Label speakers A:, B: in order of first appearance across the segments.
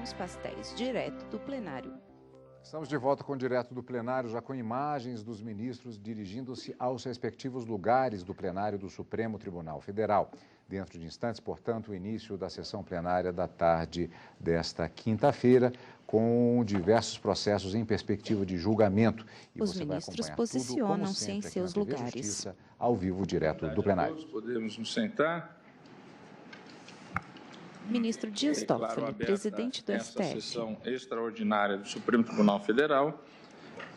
A: os pastéis, direto do plenário.
B: Estamos de volta com o Direto do Plenário, já com imagens dos ministros dirigindo-se aos respectivos lugares do plenário do Supremo Tribunal Federal. Dentro de instantes, portanto, o início da sessão plenária da tarde desta quinta-feira, com diversos processos em perspectiva de julgamento. E
A: os ministros posicionam-se em seus lugares.
B: Justiça, ao vivo, direto do plenário.
C: Todos podemos nos sentar.
A: Ministro Dias Toffoli, presidente do STF.
C: Essa sessão extraordinária do Supremo Tribunal Federal.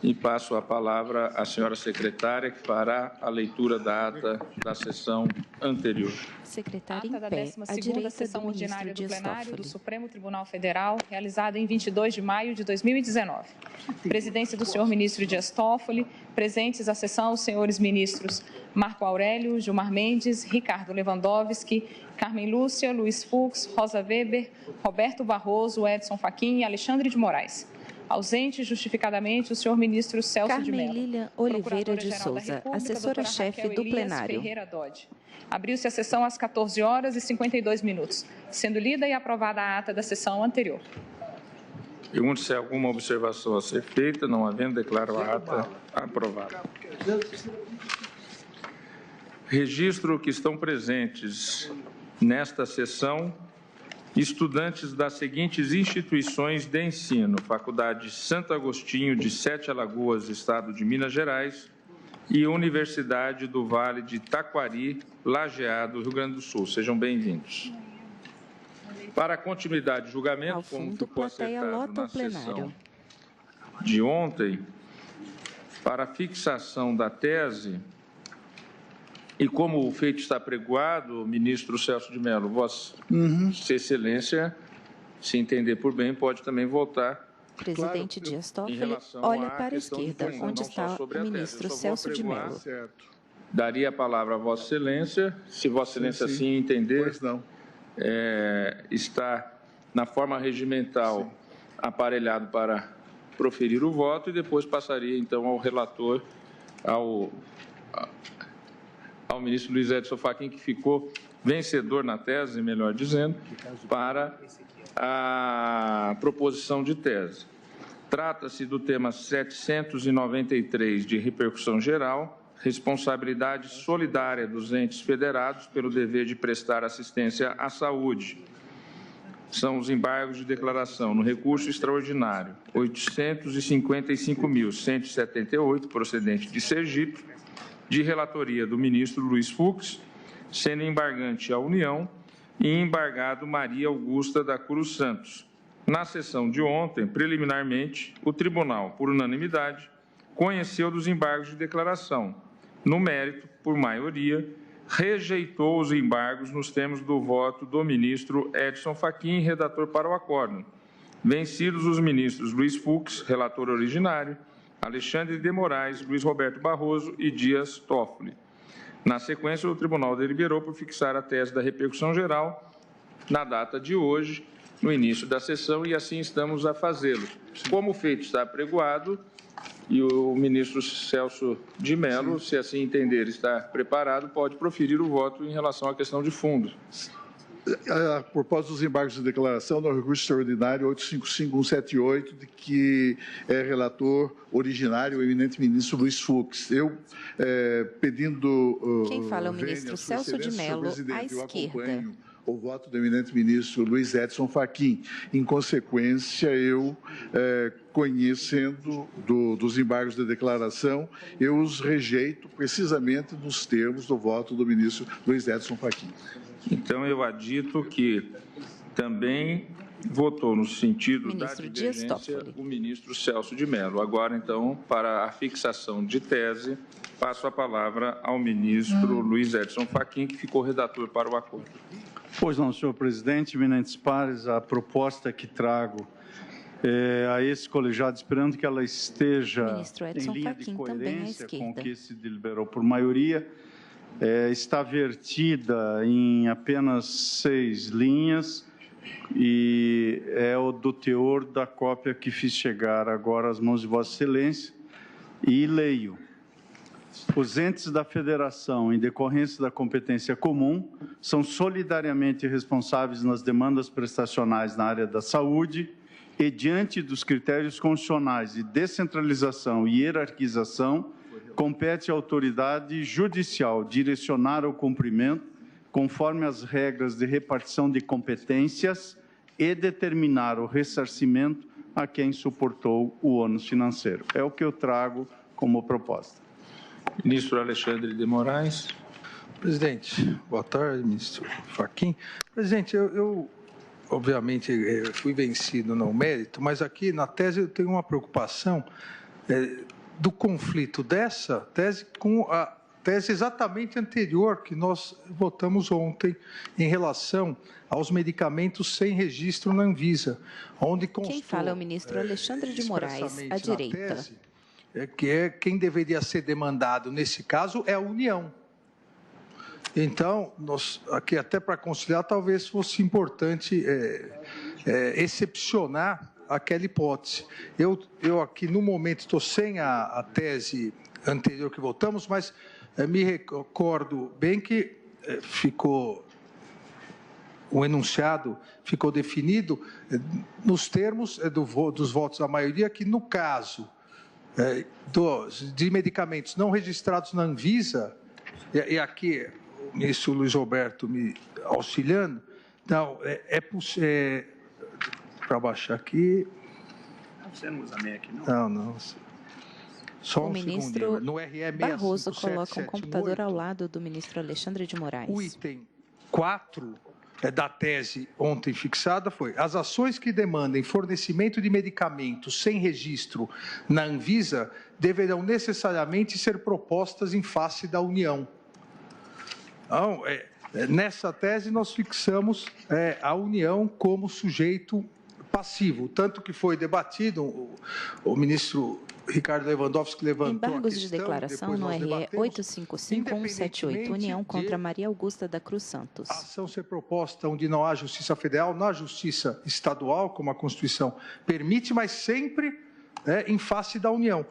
C: E passo a palavra à senhora secretária, que fará a leitura da ata da sessão anterior.
A: Secretária em
D: Ata da
A: pé,
D: 12ª
A: à direita
D: sessão
A: do ministro
D: ordinária do
A: Dias
D: plenário
A: Toffoli.
D: do Supremo Tribunal Federal, realizada em 22 de maio de 2019. Presidência do senhor ministro Dias Toffoli, presentes à sessão os senhores ministros Marco Aurélio, Gilmar Mendes, Ricardo Lewandowski, Carmen Lúcia, Luiz Fux, Rosa Weber, Roberto Barroso, Edson Fachin e Alexandre de Moraes. Ausente, justificadamente, o senhor ministro Celso de Mello.
A: Carmen Lilian Oliveira de Souza, assessora-chefe do plenário.
D: Abriu-se a sessão às 14h52, sendo lida e aprovada a ata da sessão anterior.
C: Pergunto se há alguma observação a ser feita. Não havendo, declaro a ata aprovada. Registro que estão presentes nesta sessão estudantes das seguintes instituições de ensino: Faculdade Santo Agostinho de Sete Alagoas, Estado de Minas Gerais, e Universidade do Vale de Taquari, Lajeado, Rio Grande do Sul. Sejam bem-vindos. Para a continuidade de julgamento,
A: Ao
C: como
A: fundo,
C: ficou
A: plateia
C: acertado
A: lota
C: na
A: o plenário.
C: sessão de ontem, para a fixação da tese, e como o feito está pregoado, ministro Celso de Mello, Vossa Excelência, se entender por bem, pode também voltar.
A: Presidente Dias Toffoli
C: relação
A: olha
C: à
A: para a
C: questão de
A: esquerda,
C: fundo,
A: onde
C: não só
A: está
C: sobre
A: o
C: a tese.
A: ministro
C: Eu só vou
A: Celso de
C: apregoar.
A: Mello.
E: Certo.
C: Daria a palavra a Vossa Excelência, se Vossa Excelência
E: Sim.
C: assim entender.
E: Pois não.
C: Está na forma regimental aparelhado para proferir o voto e depois passaria então ao relator, ao ministro Luiz Edson Fachin, que ficou vencedor na tese, melhor dizendo, para a proposição de tese. Trata-se do tema 793 de repercussão geral, responsabilidade solidária dos entes federados pelo dever de prestar assistência à saúde. São os embargos de declaração no recurso extraordinário 855.178, procedente de Sergipe, de relatoria do ministro Luiz Fux, sendo embargante a União e embargado Maria Augusta da Cruz Santos. Na sessão de ontem, preliminarmente, o tribunal, por unanimidade, conheceu dos embargos de declaração. No mérito, por maioria, rejeitou os embargos nos termos do voto do ministro Edson Fachin, redator para o acórdão. Vencidos os ministros Luiz Fux, relator originário, Alexandre de Moraes, Luiz Roberto Barroso e Dias Toffoli. Na sequência, o tribunal deliberou por fixar a tese da repercussão geral na data de hoje, no início da sessão, e assim estamos a fazê-lo. Como o feito está apregoado, e o ministro Celso de Mello, se assim entender, está preparado, pode proferir o voto em relação à questão de fundo.
E: A propósito dos embargos de declaração, no recurso extraordinário 855.178, de que é relator originário o eminente ministro Luiz Fux. Eu, pedindo...
A: Quem fala é o ministro Celso de Mello, à esquerda.
E: O voto do eminente ministro Luiz Edson Fachin. Em consequência, eu, conhecendo dos embargos de declaração, eu os rejeito precisamente nos termos do voto do ministro Luiz Edson Fachin.
C: Então, eu adito que também votou no sentido
A: Ministro
C: da
A: Dias
C: divergência
A: Toffoli.
C: o ministro Celso de Mello. Agora, então, para a fixação de tese, passo a palavra ao ministro Luiz Edson Fachin, que ficou redator para o acordo.
F: Pois não, senhor presidente, eminentes pares, a proposta que trago a esse colegiado, esperando que ela esteja em linha de coerência com o que se deliberou por maioria, está vertida em apenas 6 linhas e é o do teor da cópia que fiz chegar agora às mãos de Vossa Excelência, e leio. Os entes da federação, em decorrência da competência comum, são solidariamente responsáveis nas demandas prestacionais na área da saúde e, diante dos critérios constitucionais de descentralização e hierarquização, compete à autoridade judicial direcionar o cumprimento conforme as regras de repartição de competências e determinar o ressarcimento a quem suportou o ônus financeiro. É o que eu trago como proposta.
C: Ministro Alexandre de Moraes.
G: Presidente, boa tarde, ministro Fachin. Presidente, eu obviamente fui vencido no mérito, mas aqui na tese eu tenho uma preocupação do conflito dessa tese com a tese exatamente anterior que nós votamos ontem em relação aos medicamentos sem registro na Anvisa, onde constou,
A: quem fala é o ministro Alexandre de Moraes, à direita.
G: Tese, que quem deveria ser demandado nesse caso é a União. Então, nós, aqui até para conciliar, talvez fosse importante excepcionar aquela hipótese. Eu aqui, no momento, estou sem a tese anterior que votamos, mas me recordo bem que ficou, o enunciado ficou definido nos termos dos votos da maioria, que no caso de medicamentos não registrados na Anvisa, e aqui o ministro Luiz Roberto me auxiliando, então, para baixar aqui...
F: Você não usa MEC,
G: não? Não. Só
A: o ministro Barroso coloca um computador ao lado do ministro Alexandre de Moraes.
G: O item 4 da tese ontem fixada foi: as ações que demandem fornecimento de medicamentos sem registro na Anvisa deverão necessariamente ser propostas em face da União. Então, nessa tese nós fixamos a União como sujeito passivo, tanto que foi debatido, o ministro Ricardo Lewandowski levantou
A: embargos a questão, de declaração no RE 855-178, União contra Maria Augusta da Cruz Santos.
G: A ação ser proposta onde não há justiça federal, na justiça estadual, como a Constituição permite, mas sempre em face da União.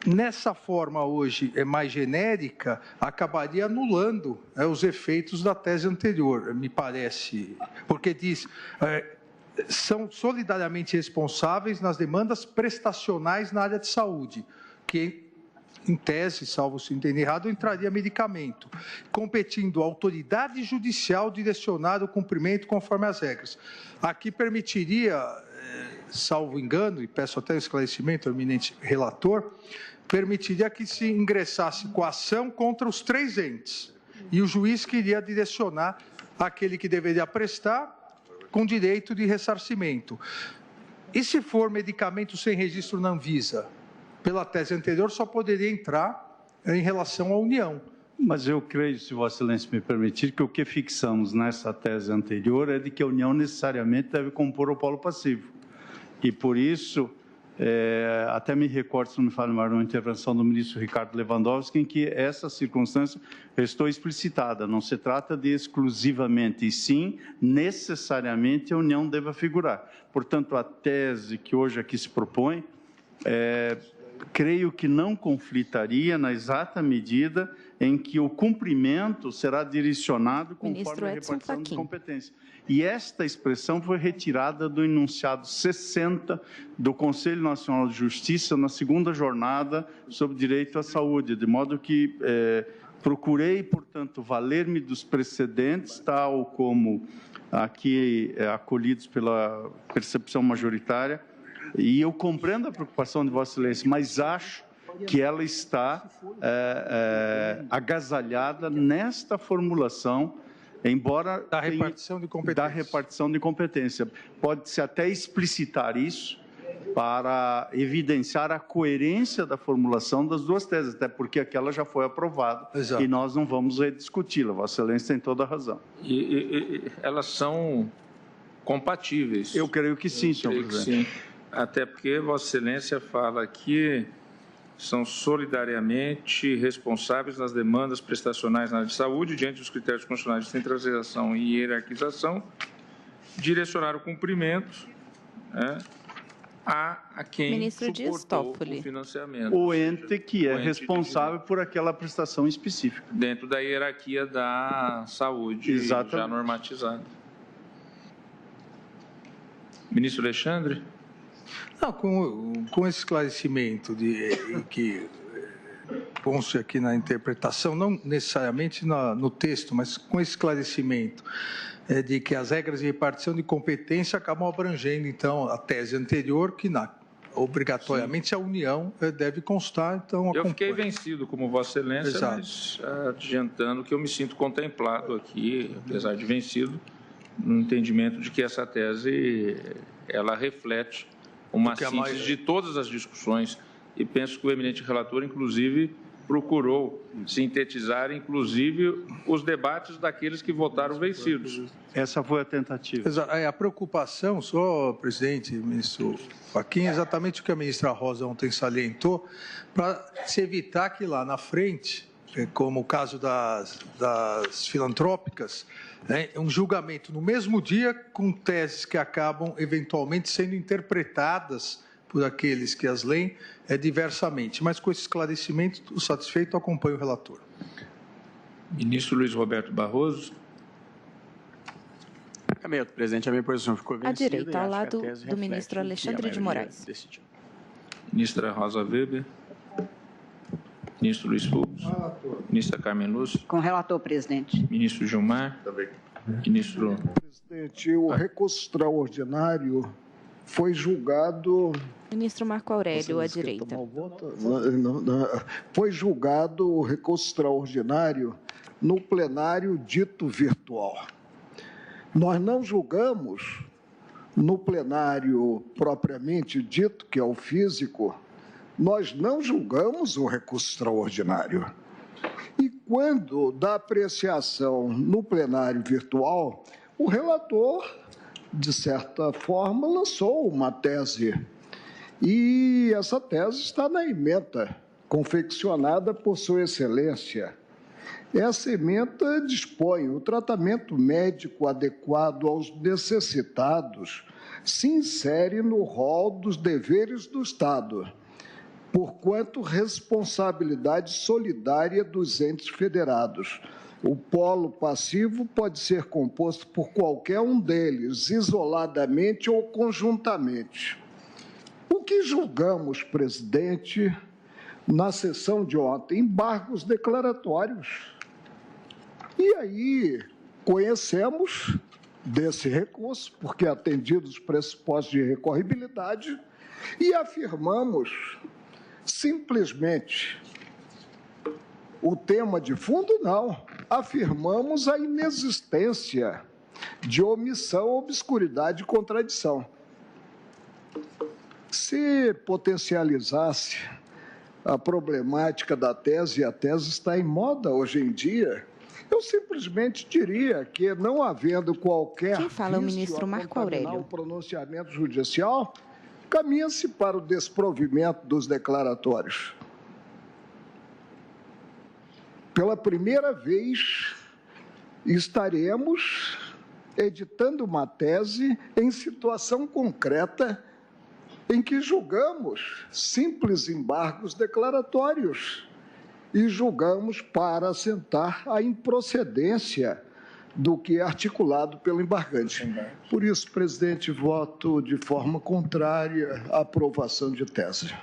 G: Nessa forma hoje mais genérica, acabaria anulando os efeitos da tese anterior, me parece, porque diz... são solidariamente responsáveis nas demandas prestacionais na área de saúde, que, em tese, salvo se entender errado, entraria medicamento, competindo à autoridade judicial direcionar o cumprimento conforme as regras. Aqui permitiria, salvo engano, e peço até um esclarecimento ao eminente relator, permitiria que se ingressasse com a ação contra os 3 entes, e o juiz queria direcionar aquele que deveria prestar com direito de ressarcimento. E se for medicamento sem registro na Anvisa? Pela tese anterior, só poderia entrar em relação à União.
F: Mas eu creio, se Vossa Excelência me permitir, que o que fixamos nessa tese anterior é de que a União necessariamente deve compor o polo passivo. E, por isso, até me recordo, se não me falha mais, uma intervenção do ministro Ricardo Lewandowski, em que essa circunstância restou explicitada. Não se trata de exclusivamente, e sim, necessariamente, a União deva figurar. Portanto, a tese que hoje aqui se propõe, creio que não conflitaria na exata medida em que o cumprimento será direcionado conforme a repartição de competência. E esta expressão foi retirada do enunciado 60 do Conselho Nacional de Justiça na segunda jornada sobre direito à saúde, de modo que procurei, portanto, valer-me dos precedentes, tal como aqui acolhidos pela percepção majoritária, e eu compreendo a preocupação de Vossa Excelência, mas acho que ela está agasalhada nesta formulação, embora
G: da repartição de competência.
F: Da repartição de competência. Pode-se até explicitar isso para evidenciar a coerência da formulação das duas teses, até porque aquela já foi aprovada. Exato. E nós não vamos rediscuti-la. Vossa Excelência tem toda a razão.
C: E elas são compatíveis?
F: Eu creio que sim, senhor presidente.
C: Sim. Até porque Vossa Excelência fala que são solidariamente responsáveis nas demandas prestacionais na área de saúde, diante dos critérios constitucionais de centralização e hierarquização, direcionar o cumprimento a quem
A: ministro
C: suportou o financiamento.
F: O ente que é responsável por aquela prestação específica.
C: Dentro da hierarquia da saúde. Exatamente. Já normatizada. Ministro Alexandre.
G: Não, com esse esclarecimento que consta aqui na interpretação, não necessariamente no texto, mas com esse esclarecimento de que as regras de repartição de competência acabam abrangendo, então, a tese anterior, que obrigatoriamente a União deve constar, então...
C: Eu fiquei vencido, como Vossa Excelência,
G: Exato.
C: Mas adiantando que eu me sinto contemplado aqui, apesar de vencido, no entendimento de que essa tese, ela reflete uma síntese de todas as discussões, e penso que o eminente relator, inclusive, procurou sintetizar, inclusive, os debates daqueles que votaram vencidos.
F: Essa foi a tentativa.
G: A preocupação, só, presidente, ministro Fachin, é exatamente o que a ministra Rosa ontem salientou, para se evitar que lá na frente, como o caso das filantrópicas, um julgamento no mesmo dia com teses que acabam eventualmente sendo interpretadas por aqueles que as leem diversamente. Mas com esse esclarecimento, o satisfeito, acompanha o relator.
C: Ministro Luiz Roberto Barroso.
H: Presidente, a minha posição ficou vencida.
A: À direita, ao lado do ministro Alexandre de Moraes.
C: Ministra Rosa Weber. Ministro Luiz Fux. Ministra Carmen Lúcia.
I: Com o relator, presidente.
C: Ministro Gilmar.
J: Também.
C: Ministro...
J: Presidente, o recurso extraordinário foi julgado...
A: Ministro Marco Aurélio, à direita.
J: Foi julgado o recurso extraordinário no plenário dito virtual. Nós não julgamos no plenário propriamente dito, que é o físico, nós não julgamos o recurso extraordinário. E quando da apreciação no plenário virtual, o relator, de certa forma, lançou uma tese. E essa tese está na ementa, confeccionada por Sua Excelência. Essa ementa dispõe o tratamento médico adequado aos necessitados, se insere no rol dos deveres do Estado, porquanto responsabilidade solidária dos entes federados. O polo passivo pode ser composto por qualquer um deles, isoladamente ou conjuntamente. O que julgamos, presidente, na sessão de ontem? Embargos declaratórios. E aí conhecemos desse recurso, porque atendidos os pressupostos de recorribilidade, e afirmamos simplesmente o tema de fundo, não. Afirmamos a inexistência de omissão, obscuridade e contradição. Se potencializasse a problemática da tese, e a tese está em moda hoje em dia, eu simplesmente diria que, não havendo qualquer
A: Quem fala é o ministro Marco Aurélio.
J: O pronunciamento judicial, caminha-se para o desprovimento dos declaratórios. Pela primeira vez, estaremos editando uma tese em situação concreta em que julgamos simples embargos declaratórios e julgamos para assentar a improcedência do que é articulado pelo embargante. Por isso, presidente, voto de forma contrária à aprovação de tese.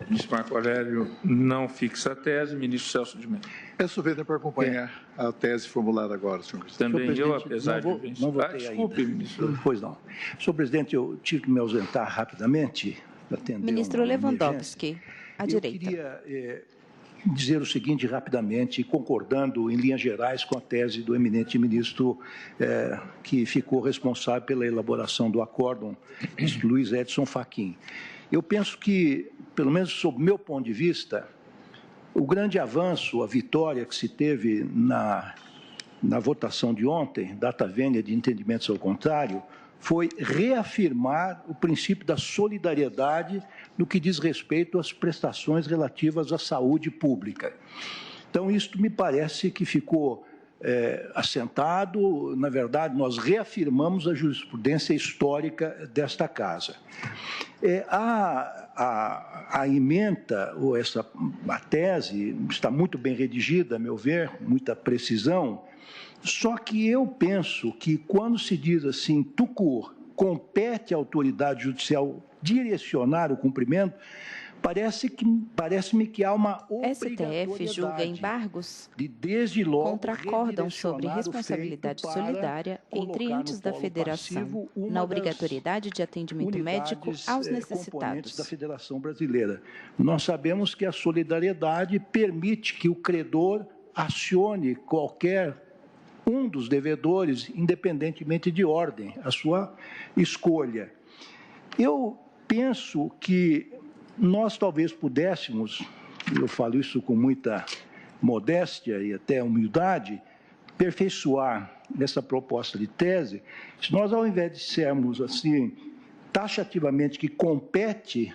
C: Ministro Marco Aurélio não fixa a tese. Ministro Celso de Mello.
E: Peço vênia para acompanhar a tese formulada agora, senhor presidente.
C: Também eu, apesar de vencer.
K: Desculpe, ministro. Pois não. Senhor presidente, eu tive que me ausentar rapidamente para atender
A: Ministro Lewandowski, à direita.
K: Eu queria dizer o seguinte rapidamente, concordando em linhas gerais com a tese do eminente ministro que ficou responsável pela elaboração do acórdão, Luiz Edson Fachin. Eu penso que, pelo menos sob o meu ponto de vista, o grande avanço, a vitória que se teve na votação de ontem, data vênia de entendimentos ao contrário, foi reafirmar o princípio da solidariedade no que diz respeito às prestações relativas à saúde pública. Então, isto me parece que ficou assentado. Na verdade, nós reafirmamos a jurisprudência histórica desta Casa. A ementa, ou a tese, está muito bem redigida, a meu ver, muita precisão, só que eu penso que quando se diz assim, tout court, compete à autoridade judicial direcionar o cumprimento, parece-me que há uma obrigatoriedade
A: STF julga embargos
K: de, desde logo,
A: contra acórdão sobre responsabilidade solidária entre entes da Federação na obrigatoriedade de atendimento médico aos necessitados.
K: Da Federação Brasileira. Nós sabemos que a solidariedade permite que o credor acione qualquer um dos devedores, independentemente de ordem, a sua escolha. Eu penso que nós talvez pudéssemos, eu falo isso com muita modéstia e até humildade, aperfeiçoar nessa proposta de tese, se nós, ao invés de dissermos assim, taxativamente que compete,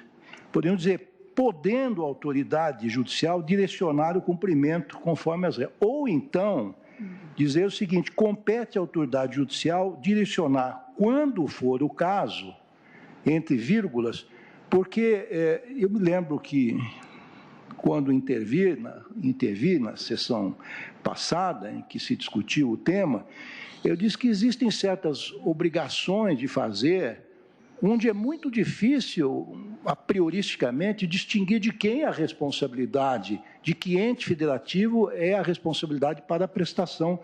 K: podemos dizer, podendo a autoridade judicial direcionar o cumprimento conforme as regras. Ou então, dizer o seguinte, compete à autoridade judicial direcionar, quando for o caso, entre vírgulas, porque eu me lembro que, quando intervi na sessão passada, em que se discutiu o tema, eu disse que existem certas obrigações de fazer, onde é muito difícil, a prioristicamente, distinguir de quem é a responsabilidade, de que ente federativo é a responsabilidade para a prestação,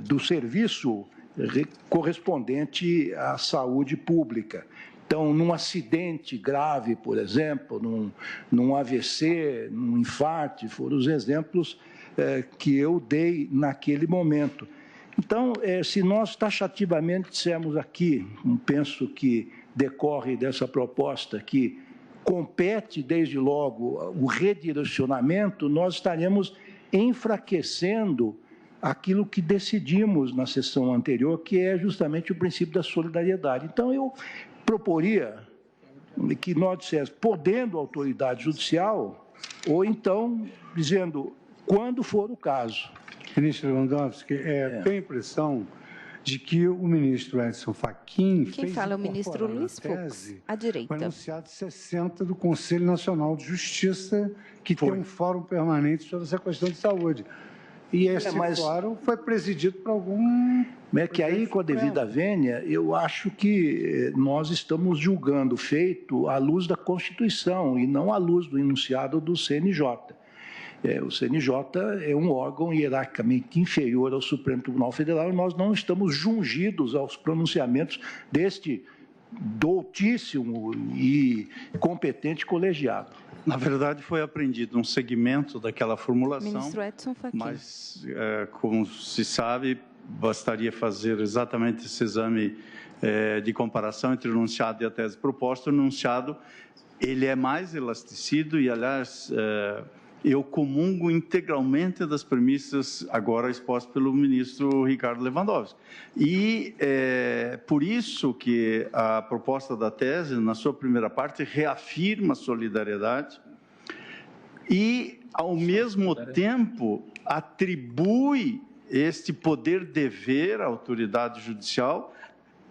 K: do serviço correspondente à saúde pública. Então, num acidente grave, por exemplo, num AVC, num infarto, foram os exemplos que eu dei naquele momento. Então, se nós taxativamente dissermos aqui, penso que decorre dessa proposta que compete, desde logo, o redirecionamento, nós estaremos enfraquecendo aquilo que decidimos na sessão anterior, que é justamente o princípio da solidariedade. Então, eu proporia que nós disséssemos, podendo a autoridade judicial, ou então dizendo, quando for o caso.
I: Ministro Lewandowski, tenho a impressão de que o ministro Edson Fachin
A: Quem fala é o ministro Luiz Fux, à direita.
I: O enunciado 60 do Conselho Nacional de Justiça, que tem um fórum permanente sobre essa questão de saúde. E esse fórum foi presidido por algum...
K: É que aí, com a devida vênia, eu acho que nós estamos julgando o feito à luz da Constituição e não à luz do enunciado do CNJ. O CNJ é um órgão hierarquicamente inferior ao Supremo Tribunal Federal e nós não estamos jungidos aos pronunciamentos deste doutíssimo e competente colegiado.
F: Na verdade, foi aprendido um segmento daquela formulação,
A: Ministro Edson Fachin.
F: Mas, como se sabe, bastaria fazer exatamente esse exame de comparação entre o enunciado e a tese proposta. O enunciado, ele é mais elasticido e, aliás, eu comungo integralmente das premissas agora expostas pelo ministro Ricardo Lewandowski. E por isso que a proposta da tese, na sua primeira parte, reafirma a solidariedade e, ao mesmo tempo, atribui este poder-dever à autoridade judicial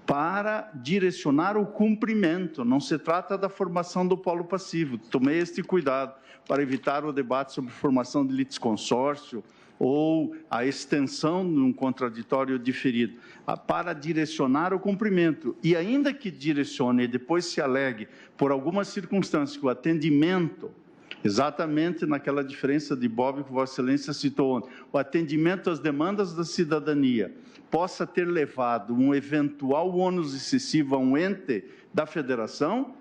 F: para direcionar o cumprimento. Não se trata da formação do polo passivo. Tomei este cuidado para evitar o debate sobre formação de litisconsórcio ou a extensão de um contraditório diferido, para direcionar o cumprimento. E ainda que direcione e depois se alegue, por algumas circunstâncias, que o atendimento, exatamente naquela diferença de Bob que Vossa Excelência citou ontem, o atendimento às demandas da cidadania possa ter levado um eventual ônus excessivo a um ente da federação,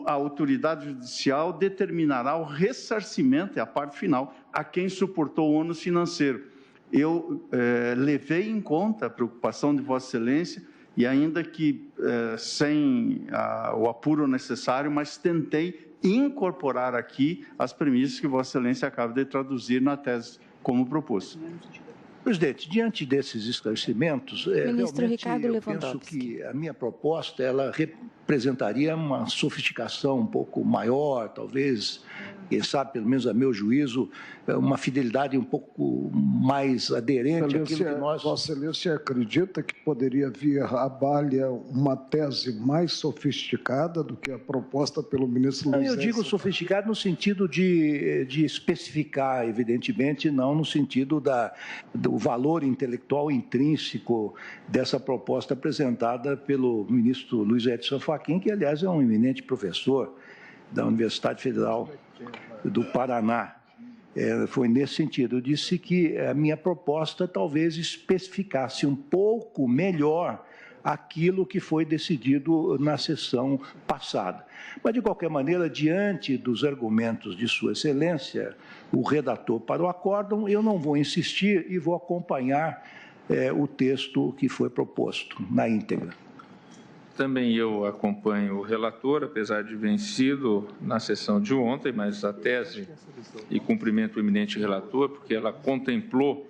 F: a autoridade judicial determinará o ressarcimento, é a parte final, a quem suportou o ônus financeiro. Eu levei em conta a preocupação de Vossa Excelência, e ainda que sem o apuro necessário, mas tentei incorporar aqui as premissas que Vossa Excelência acaba de traduzir na tese como proposto.
K: Presidente, diante desses esclarecimentos,
A: Ministro Ricardo
K: eu penso que a minha proposta ela representaria uma sofisticação um pouco maior, talvez quem sabe, pelo menos a meu juízo, uma fidelidade um pouco mais aderente àquilo que nós...
J: Vossa Excelência acredita que poderia vir à baila uma tese mais sofisticada do que a proposta pelo ministro Luiz
K: Edson? Eu digo sofisticado no sentido de especificar, evidentemente, não no sentido do valor intelectual intrínseco dessa proposta apresentada pelo ministro Luiz Edson Fachin, que, aliás, é um eminente professor da Universidade Federal do Paraná. Foi nesse sentido. Eu disse que a minha proposta talvez especificasse um pouco melhor aquilo que foi decidido na sessão passada. Mas, de qualquer maneira, diante dos argumentos de Sua Excelência, o redator para o acórdão, eu não vou insistir e vou acompanhar o texto que foi proposto na íntegra.
C: Também eu acompanho o relator, apesar de vencido na sessão de ontem, mas a tese e cumprimento o eminente relator, porque ela contemplou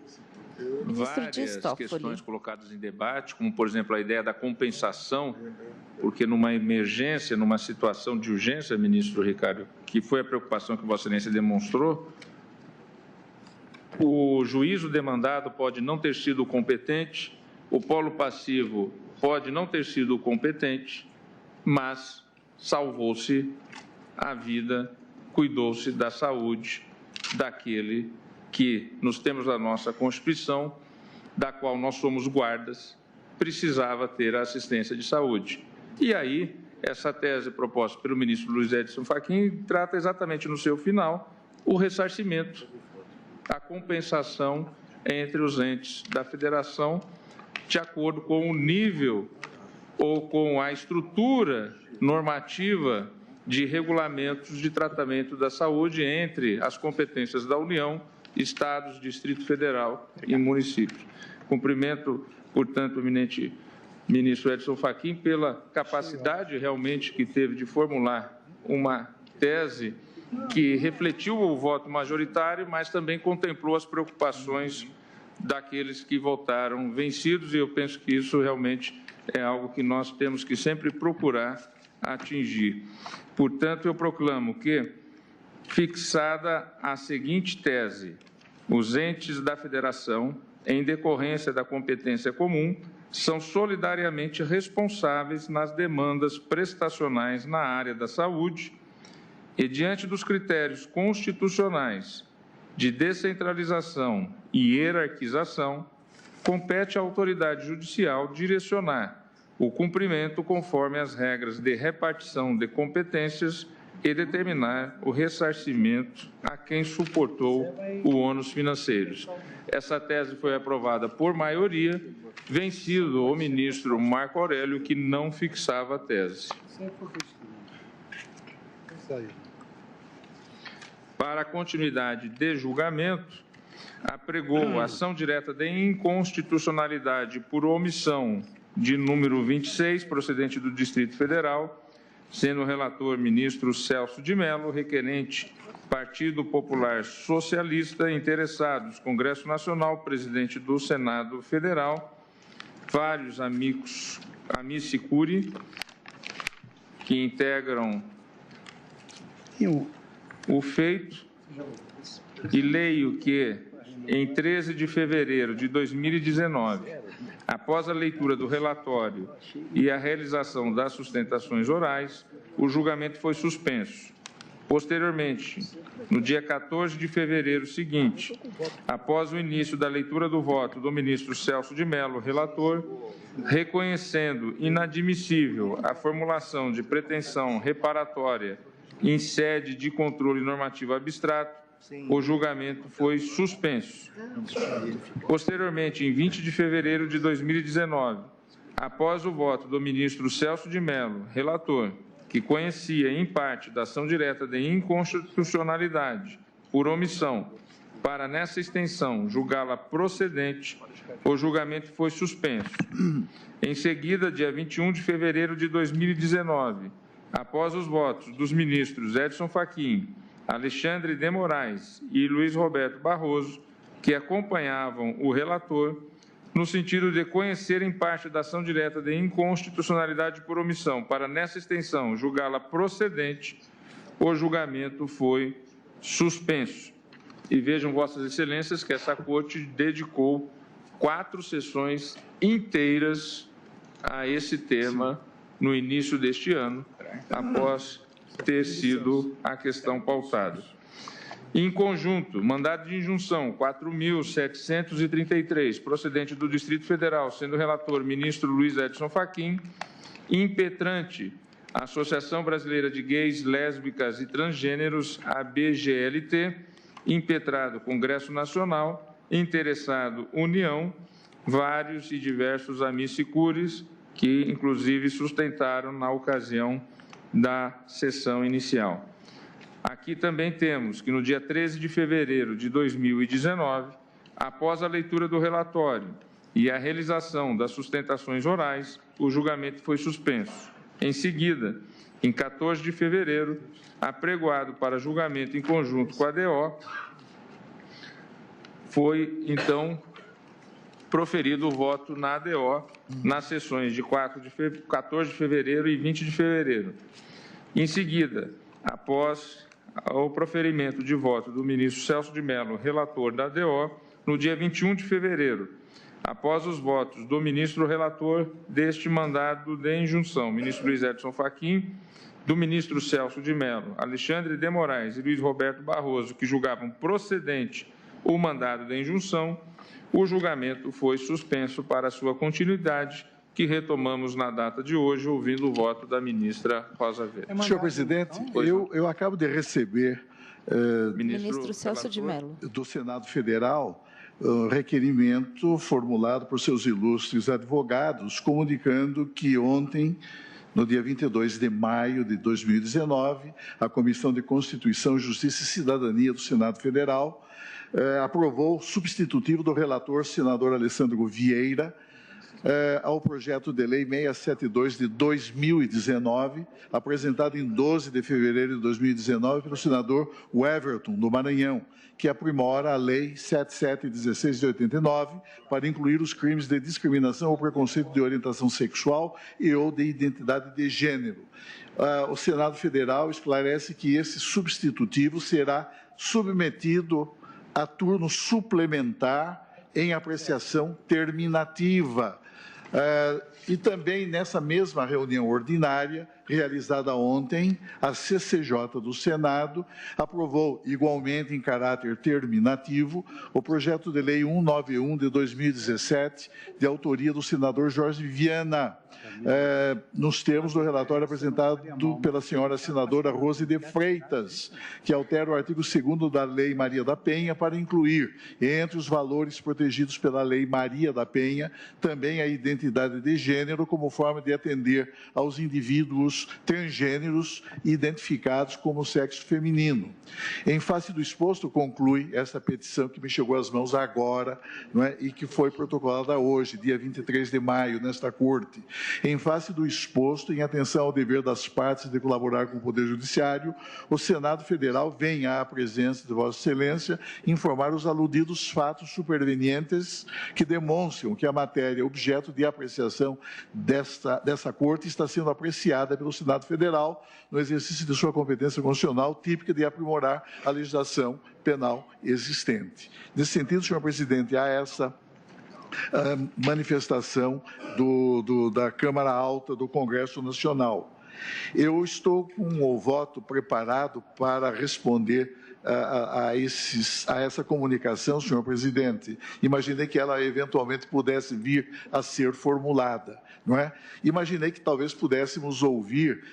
C: várias questões colocadas em debate, como, por exemplo, a ideia da compensação, porque numa emergência, numa situação de urgência, ministro Ricardo, que foi a preocupação que Vossa Excelência demonstrou, o juízo demandado pode não ter sido competente, o polo passivo pode não ter sido competente, mas salvou-se a vida, cuidou-se da saúde daquele que, nos termos da nossa Constituição, da qual nós somos guardas, precisava ter a assistência de saúde. E aí, essa tese proposta pelo ministro Luiz Edson Fachin trata exatamente no seu final o ressarcimento, a compensação entre os entes da federação, de acordo com o nível ou com a estrutura normativa de regulamentos de tratamento da saúde entre as competências da União, Estados, Distrito Federal e municípios. Cumprimento, portanto, o eminente ministro Edson Fachin pela capacidade realmente que teve de formular uma tese que refletiu o voto majoritário, mas também contemplou as preocupações daqueles que votaram vencidos, e eu penso que isso realmente é algo que nós temos que sempre procurar atingir. Portanto, eu proclamo que, fixada a seguinte tese, os entes da federação, em decorrência da competência comum, são solidariamente responsáveis nas demandas prestacionais na área da saúde e, diante dos critérios constitucionais de descentralização e hierarquização, compete à autoridade judicial direcionar o cumprimento conforme as regras de repartição de competências e determinar o ressarcimento a quem suportou o ônus financeiros. Essa tese foi aprovada por maioria, vencido o ministro Marco Aurélio, que não fixava a tese. Para a continuidade de julgamento, apregou a ação direta de inconstitucionalidade por omissão de número 26, procedente do Distrito Federal, sendo o relator ministro Celso de Mello, requerente Partido Popular Socialista, interessados, Congresso Nacional, presidente do Senado Federal, vários amigos, amici curiae, que integram o feito, e leio que, em 13 de fevereiro de 2019, após a leitura do relatório e a realização das sustentações orais, o julgamento foi suspenso. Posteriormente, no dia 14 de fevereiro seguinte, após o início da leitura do voto do ministro Celso de Mello, relator, reconhecendo inadmissível a formulação de pretensão reparatória em sede de controle normativo abstrato, o julgamento foi suspenso. Posteriormente, em 20 de fevereiro de 2019, após o voto do ministro Celso de Mello, relator, que conhecia em parte da ação direta de inconstitucionalidade por omissão, para nessa extensão julgá-la procedente, o julgamento foi suspenso. Em seguida, dia 21 de fevereiro de 2019, após os votos dos ministros Edson Fachin, Alexandre de Moraes e Luiz Roberto Barroso, que acompanhavam o relator, no sentido de conhecer em parte da ação direta de inconstitucionalidade por omissão, para nessa extensão julgá-la procedente, o julgamento foi suspenso. E vejam, Vossas Excelências, que essa corte dedicou 4 sessões inteiras a esse tema no início deste ano, após ter sido a questão pautada. Em conjunto, mandado de injunção 4.733, procedente do Distrito Federal, sendo relator ministro Luiz Edson Fachin, impetrante Associação Brasileira de Gays, Lésbicas e Transgêneros, ABGLT, impetrado Congresso Nacional, interessado União, vários e diversos amicicures, que inclusive sustentaram na ocasião da sessão inicial. Aqui também temos que no dia 13 de fevereiro de 2019, após a leitura do relatório e a realização das sustentações orais, o julgamento foi suspenso. Em seguida, em 14 de fevereiro, apregoado para julgamento em conjunto com a ADO, foi, então, proferido o voto na ADO nas sessões de 14 de fevereiro e 20 de fevereiro. Em seguida, após o proferimento de voto do ministro Celso de Mello, relator da ADO, no dia 21 de fevereiro, após os votos do ministro relator deste mandado de injunção, ministro Luiz Edson Fachin, do ministro Celso de Mello, Alexandre de Moraes e Luiz Roberto Barroso, que julgavam procedente o mandado de injunção, o julgamento foi suspenso para sua continuidade, que retomamos na data de hoje, ouvindo o voto da ministra Rosa Weber.
E: Senhor presidente, eu acabo de receber
A: ministro Celso de Mello
E: do Senado Federal requerimento formulado por seus ilustres advogados, comunicando que ontem, no dia 22 de maio de 2019, a Comissão de Constituição, Justiça e Cidadania do Senado Federal aprovou o substitutivo do relator, senador Alessandro Vieira, ao projeto de lei 672 de 2019, apresentado em 12 de fevereiro de 2019 pelo senador Everton, do Maranhão, que aprimora a Lei 7716 de 89 para incluir os crimes de discriminação ou preconceito de orientação sexual e ou de identidade de gênero. O Senado Federal esclarece que esse substitutivo será submetido a turno suplementar em apreciação terminativa. E também nessa mesma reunião ordinária, realizada ontem, a CCJ do Senado aprovou, igualmente em caráter terminativo, o projeto de lei 191 de 2017, de autoria do senador Jorge Viana, nos termos do relatório apresentado pela senhora senadora Rose de Freitas, que altera o artigo 2º da Lei Maria da Penha para incluir, entre os valores protegidos pela Lei Maria da Penha, também a identidade de gênero como forma de atender aos indivíduos transgêneros identificados como sexo feminino. Em face do exposto, conclui essa petição que me chegou às mãos agora, não é? E que foi protocolada hoje, dia 23 de maio, nesta Corte. Em face do exposto, em atenção ao dever das partes de colaborar com o Poder Judiciário, o Senado Federal vem à presença de Vossa Excelência informar os aludidos fatos supervenientes que demonstram que a matéria objeto de apreciação dessa Corte está sendo apreciada pelo Senado Federal no exercício de sua competência constitucional típica de aprimorar a legislação penal existente. Nesse sentido, senhor presidente, há essa manifestação da Câmara Alta do Congresso Nacional. Eu estou com o voto preparado para responder a essa comunicação, senhor presidente. Imaginei que ela eventualmente pudesse vir a ser formulada, não é? Imaginei que talvez pudéssemos ouvir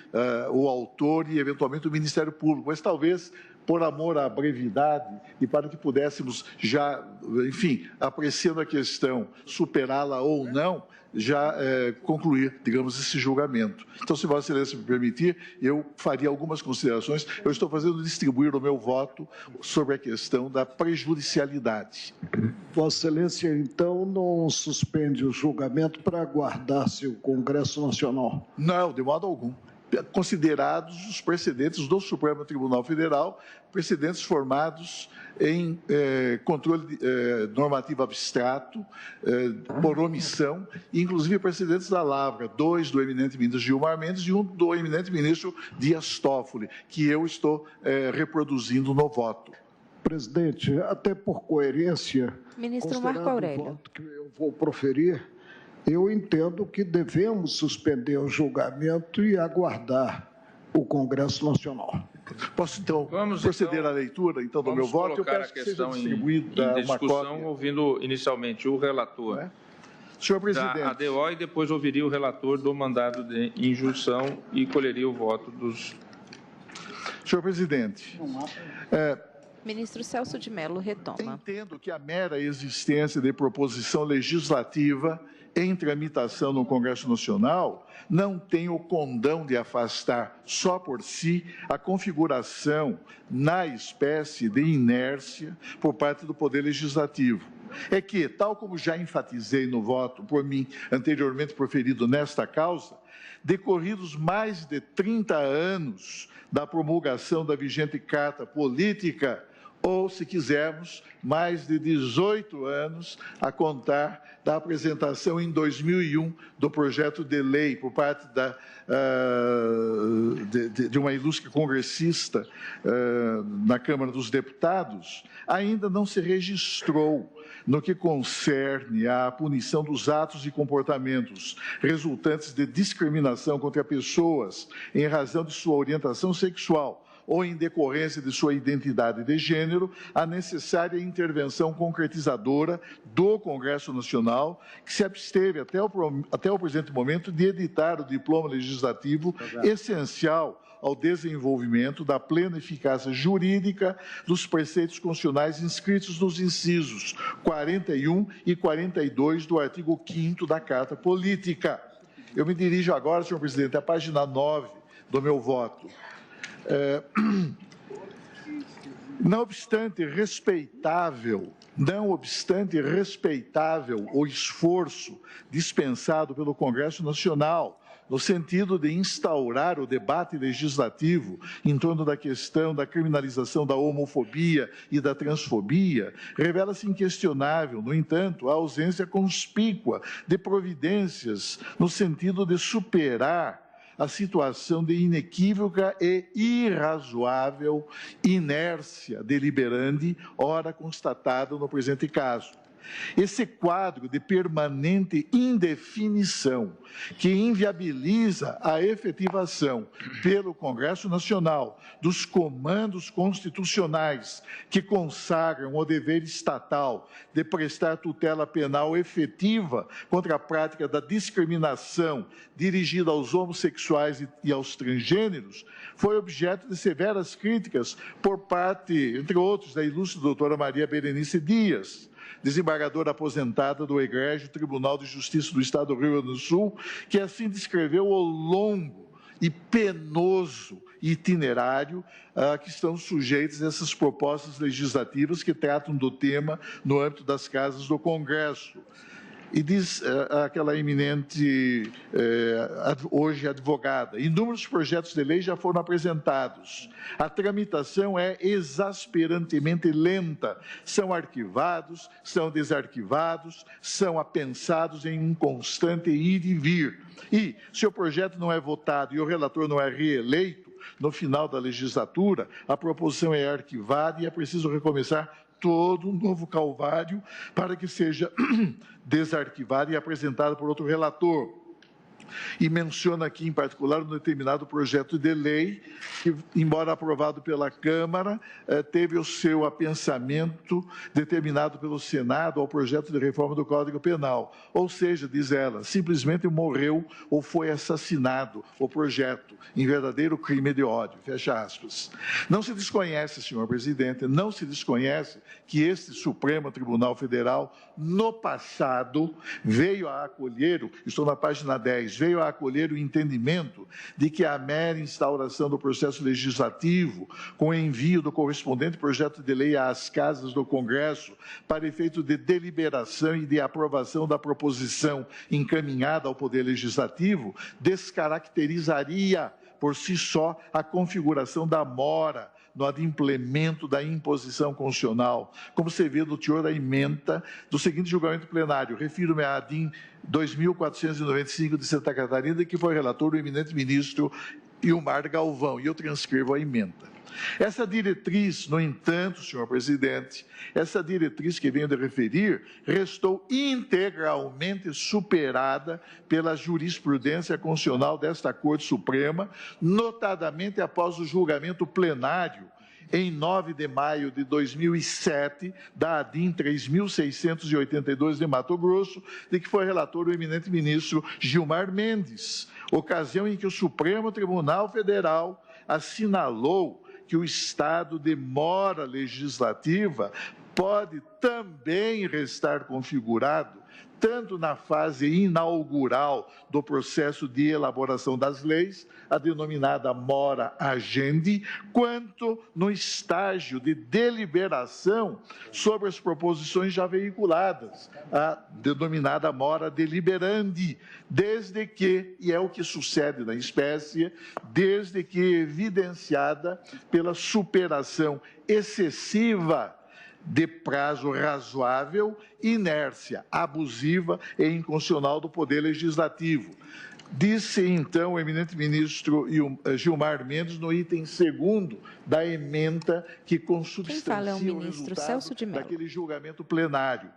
E: o autor e eventualmente o Ministério Público, mas talvez por amor à brevidade e para que pudéssemos já, enfim, apreciando a questão, superá-la ou não, já concluir, digamos, esse julgamento. Então, se Vossa Excelência me permitir, eu faria algumas considerações. Eu estou fazendo distribuir o meu voto sobre a questão da prejudicialidade.
J: Vossa Excelência, então, não suspende o julgamento para aguardar-se o Congresso Nacional?
E: Não, de modo algum. considerados os precedentes do Supremo Tribunal Federal, precedentes formados em controle normativo abstrato, por omissão, inclusive precedentes da Lavra, 2 do eminente ministro Gilmar Mendes e 1 do eminente ministro Dias Toffoli, que eu estou reproduzindo no voto.
J: Presidente, até por coerência,
A: ministro Marco Aurélio,
J: o voto que eu vou proferir, eu entendo que devemos suspender o julgamento e aguardar o Congresso Nacional.
E: Posso, então, proceder à leitura do meu voto? Eu peço que seja distribuída uma cópia.
C: Ouvindo inicialmente o relator
E: Senhor presidente,
C: da ADO e depois ouviria o relator do mandado de injunção e colheria o voto dos...
E: Senhor presidente,
A: ministro Celso de Mello retoma.
E: Entendo que a mera existência de proposição legislativa em tramitação no Congresso Nacional não tem o condão de afastar só por si a configuração na espécie de inércia por parte do Poder Legislativo. É que, tal como já enfatizei no voto por mim anteriormente proferido nesta causa, decorridos mais de 30 anos da promulgação da vigente Carta Política, ou, se quisermos, mais de 18 anos a contar da apresentação em 2001 do projeto de lei por parte de uma ilustre congressista na Câmara dos Deputados, ainda não se registrou no que concerne à punição dos atos e comportamentos resultantes de discriminação contra pessoas em razão de sua orientação sexual ou em decorrência de sua identidade de gênero, a necessária intervenção concretizadora do Congresso Nacional, que se absteve até o presente momento de editar o diploma legislativo essencial ao desenvolvimento da plena eficácia jurídica dos preceitos constitucionais inscritos nos incisos 41 e 42 do artigo 5º da Carta Política. Eu me dirijo agora, senhor presidente, à página 9 do meu voto. Não obstante respeitável o esforço dispensado pelo Congresso Nacional no sentido de instaurar o debate legislativo em torno da questão da criminalização da homofobia e da transfobia, revela-se inquestionável, no entanto, a ausência conspícua de providências no sentido de superar a situação de inequívoca e irrazoável inércia deliberandi, ora constatada no presente caso. Esse quadro de permanente indefinição, que inviabiliza a efetivação pelo Congresso Nacional dos comandos constitucionais que consagram o dever estatal de prestar tutela penal efetiva contra a prática da discriminação dirigida aos homossexuais e aos transgêneros, foi objeto de severas críticas por parte, entre outros, da ilustre doutora Maria Berenice Dias, desembargadora aposentada do Egrégio Tribunal de Justiça do Estado do Rio Grande do Sul, que assim descreveu o longo e penoso itinerário a que estão sujeitas essas propostas legislativas que tratam do tema no âmbito das casas do Congresso. E diz aquela eminente, hoje advogada, inúmeros projetos de lei já foram apresentados. A tramitação é exasperantemente lenta. São arquivados, são desarquivados, são apensados em um constante ir e vir. E, se o projeto não é votado e o relator não é reeleito, no final da legislatura, a proposição é arquivada e é preciso recomeçar todo um novo calvário para que seja desarquivado e apresentado por outro relator. E menciona aqui, em particular, um determinado projeto de lei que, embora aprovado pela Câmara, teve o seu apensamento determinado pelo Senado ao projeto de reforma do Código Penal. Ou seja, diz ela, simplesmente morreu ou foi assassinado o projeto em verdadeiro crime de ódio. Fecha aspas. Não se desconhece, senhor presidente, não se desconhece que este Supremo Tribunal Federal, no passado, veio a acolher, estou na página 10, veio a acolher o entendimento de que a mera instauração do processo legislativo, com o envio do correspondente projeto de lei às casas do Congresso, para efeito de deliberação e de aprovação da proposição encaminhada ao Poder Legislativo, descaracterizaria por si só, a configuração da mora no adimplemento da imposição constitucional, como se vê do teor da ementa do seguinte julgamento plenário. Refiro-me à ADIM 2495 de Santa Catarina, que foi relator o eminente ministro Ilmar Galvão, e eu transcrevo a ementa. Essa diretriz, no entanto, senhor presidente, essa diretriz que venho de referir, restou integralmente superada pela jurisprudência constitucional desta Corte Suprema, notadamente após o julgamento plenário, em 9 de maio de 2007, da ADIM 3.682 de Mato Grosso, de que foi relator o eminente ministro Gilmar Mendes, ocasião em que o Supremo Tribunal Federal assinalou que o estado de mora legislativa pode também restar configurado tanto na fase inaugural do processo de elaboração das leis, a denominada mora agendi, quanto no estágio de deliberação sobre as proposições já veiculadas, a denominada mora deliberandi, desde que, e é o que sucede na espécie, desde que evidenciada pela superação excessiva de prazo razoável, inércia abusiva e inconstitucional do Poder Legislativo. Disse, então, o eminente ministro Gilmar Mendes no item 2º da ementa que consubstancia o resultado daquele julgamento plenário.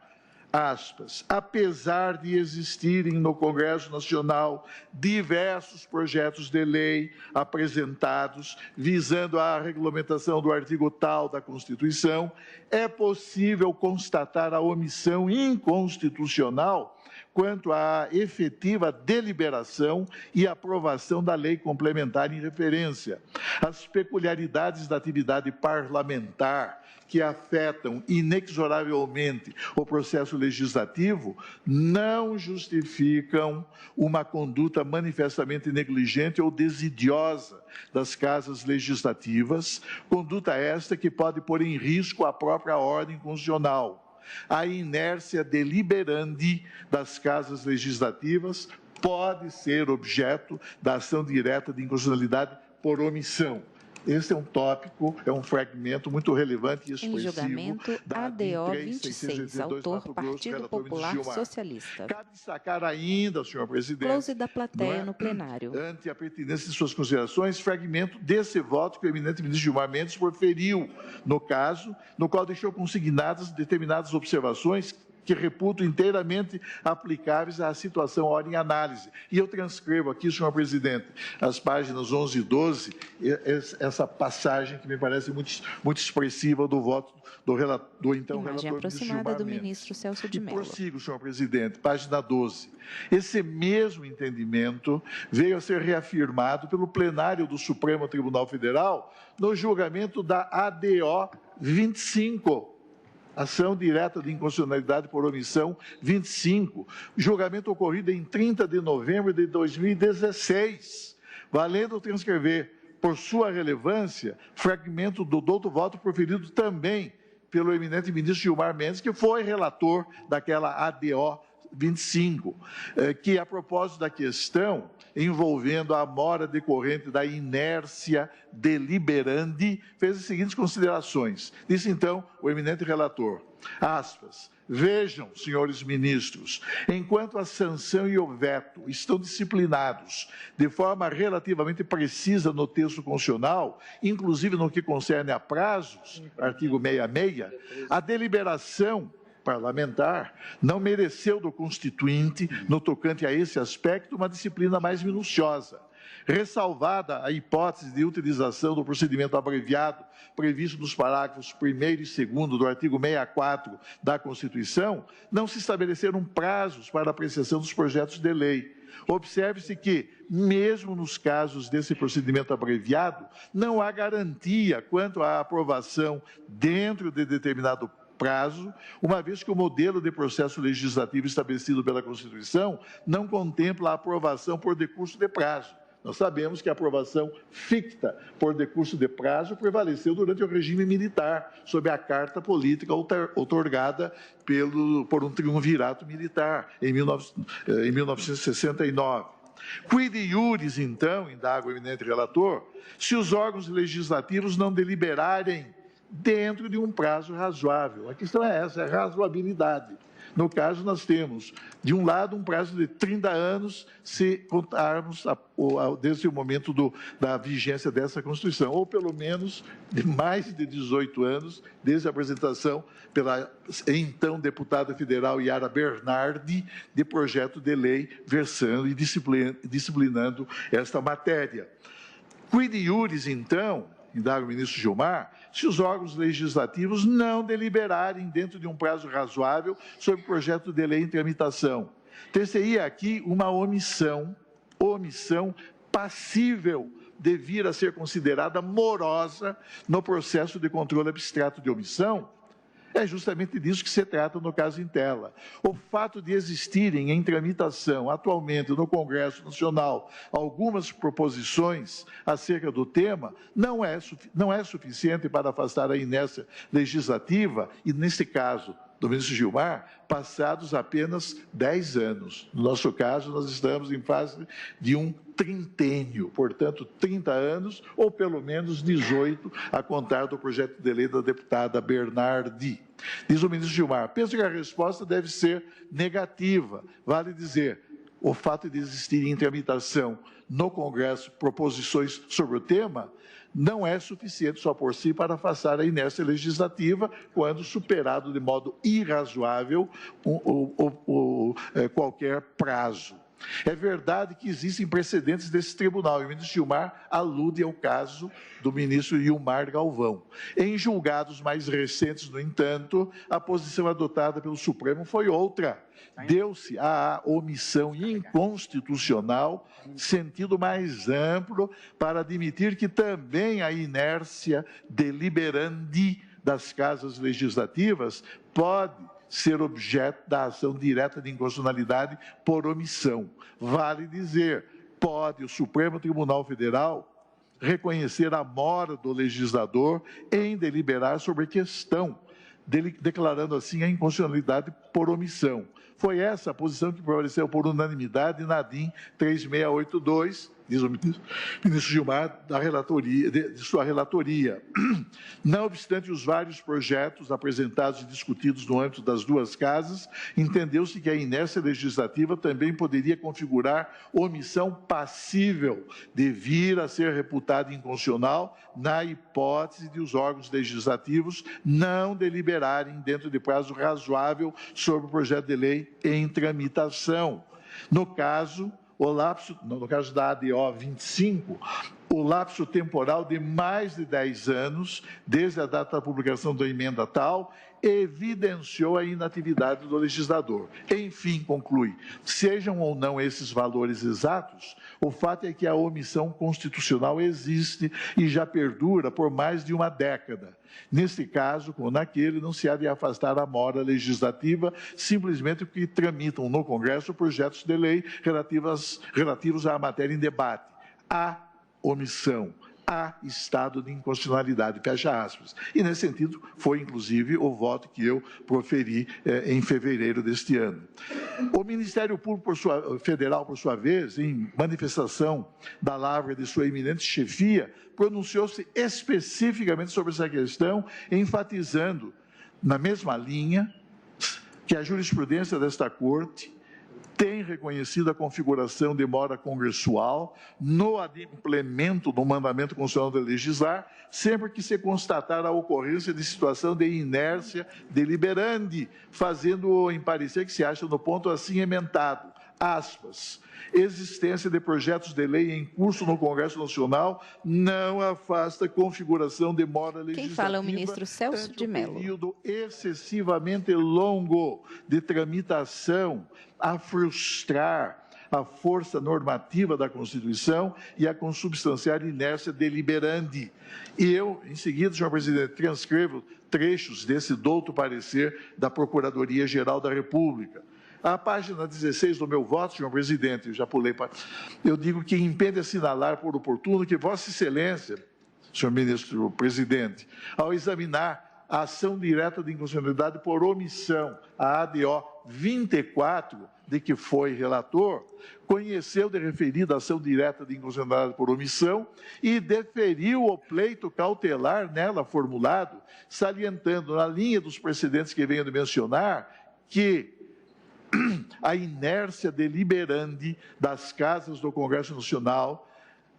E: Aspas, apesar de existirem no Congresso Nacional diversos projetos de lei apresentados visando a regulamentação do artigo tal da Constituição, é possível constatar a omissão inconstitucional quanto à efetiva deliberação e aprovação da lei complementar em referência. As peculiaridades da atividade parlamentar que afetam inexoravelmente o processo legislativo não justificam uma conduta manifestamente negligente ou desidiosa das casas legislativas, conduta esta que pode pôr em risco a própria ordem constitucional. A inércia deliberandi das casas legislativas pode ser objeto da ação direta de inconstitucionalidade por omissão. Esse é um tópico, é um fragmento muito relevante e expressivo.
A: Em julgamento, ADO 26, autor Partido Popular Socialista.
E: Cabe destacar ainda, senhor presidente...
A: Close da plateia no plenário.
E: Ante a pertinência de suas considerações, fragmento desse voto que o eminente ministro Gilmar Mendes proferiu no caso, no qual deixou consignadas determinadas observações que reputo inteiramente aplicáveis à situação ora em análise. E eu transcrevo aqui, senhor presidente, as páginas 11 e 12, essa passagem que me parece muito expressiva do voto do então relator ministro Gilmar
A: do ministro Celso de Mello.
E: Prossigo, senhor presidente, página 12. Esse mesmo entendimento veio a ser reafirmado pelo plenário do Supremo Tribunal Federal no julgamento da ADO 25, Ação direta de inconstitucionalidade por omissão 25, julgamento ocorrido em 30 de novembro de 2016, valendo transcrever, por sua relevância, fragmento do douto voto proferido também pelo eminente ministro Gilmar Mendes, que foi relator daquela ADO 25, que, a propósito da questão envolvendo a mora decorrente da inércia deliberandi, fez as seguintes considerações. Disse, então, o eminente relator, aspas, vejam, senhores ministros, enquanto a sanção e o veto estão disciplinados de forma relativamente precisa no texto constitucional, inclusive no que concerne a prazos, artigo 66, a deliberação parlamentar não mereceu do Constituinte, no tocante a esse aspecto, uma disciplina mais minuciosa. Ressalvada a hipótese de utilização do procedimento abreviado previsto nos parágrafos 1º e 2º do artigo 64 da Constituição, não se estabeleceram prazos para a apreciação dos projetos de lei. Observe-se que, mesmo nos casos desse procedimento abreviado, não há garantia quanto à aprovação dentro de determinado prazo, uma vez que o modelo de processo legislativo estabelecido pela Constituição não contempla a aprovação por decurso de prazo. Nós sabemos que a aprovação ficta por decurso de prazo prevaleceu durante o regime militar, sob a carta política outorgada por um triunvirato militar, em 1969. Quid iuris, então, indaga o eminente relator, se os órgãos legislativos não deliberarem dentro de um prazo razoável. A questão é essa, é a razoabilidade. No caso, nós temos, de um lado, um prazo de 30 anos, se contarmos desde o momento da vigência dessa Constituição, ou pelo menos de mais de 18 anos, desde a apresentação pela então deputada federal Yara Bernardi, de projeto de lei versando e disciplinando esta matéria. Quid iuris, então, indaga o ministro Gilmar, se os órgãos legislativos não deliberarem dentro de um prazo razoável sobre o projeto de lei em tramitação. Ter-se-ia aqui uma omissão passível de vir a ser considerada morosa no processo de controle abstrato de omissão. É justamente disso que se trata no caso em tela. O fato de existirem em tramitação atualmente no Congresso Nacional algumas proposições acerca do tema não é suficiente para afastar a inércia legislativa e, nesse caso do ministro Gilmar, passados apenas 10 anos. No nosso caso, nós estamos em fase de um trintênio, portanto, 30 anos, ou pelo menos 18, a contar do projeto de lei da deputada Bernardi. Diz o ministro Gilmar, penso que a resposta deve ser negativa. Vale dizer, o fato de existirem em tramitação no Congresso proposições sobre o tema não é suficiente só por si para afastar a inércia legislativa quando superado de modo irrazoável qualquer prazo. É verdade que existem precedentes desse tribunal, e o ministro Gilmar alude ao caso do ministro Ilmar Galvão. Em julgados mais recentes, no entanto, a posição adotada pelo Supremo foi outra. Deu-se à omissão inconstitucional sentido mais amplo para admitir que também a inércia deliberandi das casas legislativas pode ser objeto da ação direta de inconstitucionalidade por omissão. Vale dizer, pode o Supremo Tribunal Federal reconhecer a mora do legislador em deliberar sobre a questão, declarando assim a inconstitucionalidade por omissão. Foi essa a posição que prevaleceu por unanimidade na DIN 3682, diz o ministro Gilmar, de sua relatoria. Não obstante os vários projetos apresentados e discutidos no âmbito das duas casas, entendeu-se que a inércia legislativa também poderia configurar omissão passível de vir a ser reputada inconstitucional na hipótese de os órgãos legislativos não deliberarem dentro de prazo razoável sobre o projeto de lei em tramitação. No caso da ADO 25, o lapso temporal de mais de 10 anos, desde a data da publicação da emenda tal, evidenciou a inatividade do legislador. Enfim, conclui, sejam ou não esses valores exatos, o fato é que a omissão constitucional existe e já perdura por mais de uma década. Neste caso, como naquele, não se há de afastar a mora legislativa simplesmente porque tramitam no Congresso projetos de lei relativos à matéria em debate. Há omissão, há estado de inconstitucionalidade, fecha aspas. E, nesse sentido, foi, inclusive, o voto que eu proferi em fevereiro deste ano. O Ministério Público Federal, por sua vez, em manifestação da lavra de sua eminente chefia, pronunciou-se especificamente sobre essa questão, enfatizando, na mesma linha, que a jurisprudência desta Corte tem reconhecido a configuração de mora congressual no adimplemento do mandamento constitucional de legislar, sempre que se constatar a ocorrência de situação de inércia deliberandi, fazendo-o em parecer que se acha no ponto assim emendado, aspas, existência de projetos de lei em curso no Congresso Nacional não afasta configuração de mora legislativa.
A: Quem fala é o ministro Celso de Mello.
E: Período excessivamente longo de tramitação a frustrar a força normativa da Constituição e a consubstanciar inércia deliberandi. E eu, em seguida, senhor presidente, transcrevo trechos desse douto parecer da Procuradoria-Geral da República. A página 16 do meu voto, senhor presidente, eu já pulei para... Eu digo que impede assinalar por oportuno que Vossa Excelência, senhor ministro presidente, ao examinar a ação direta de inconstitucionalidade por omissão, a ADO 24, de que foi relator, conheceu de referida ação direta de inconstitucionalidade por omissão e deferiu o pleito cautelar nela formulado, salientando, na linha dos precedentes que venho de mencionar, que a inércia deliberante das casas do Congresso Nacional,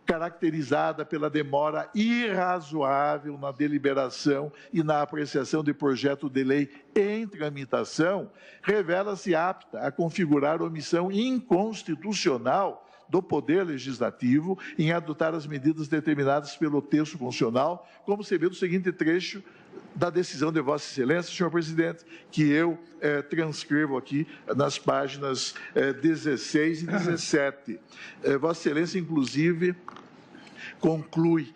E: caracterizada pela demora irrazoável na deliberação e na apreciação de projeto de lei em tramitação, revela-se apta a configurar omissão inconstitucional do Poder Legislativo em adotar as medidas determinadas pelo texto constitucional, como se vê no seguinte trecho da decisão de Vossa Excelência, senhor presidente, que eu transcrevo aqui nas páginas 16 e 17. Vossa Excelência, inclusive, conclui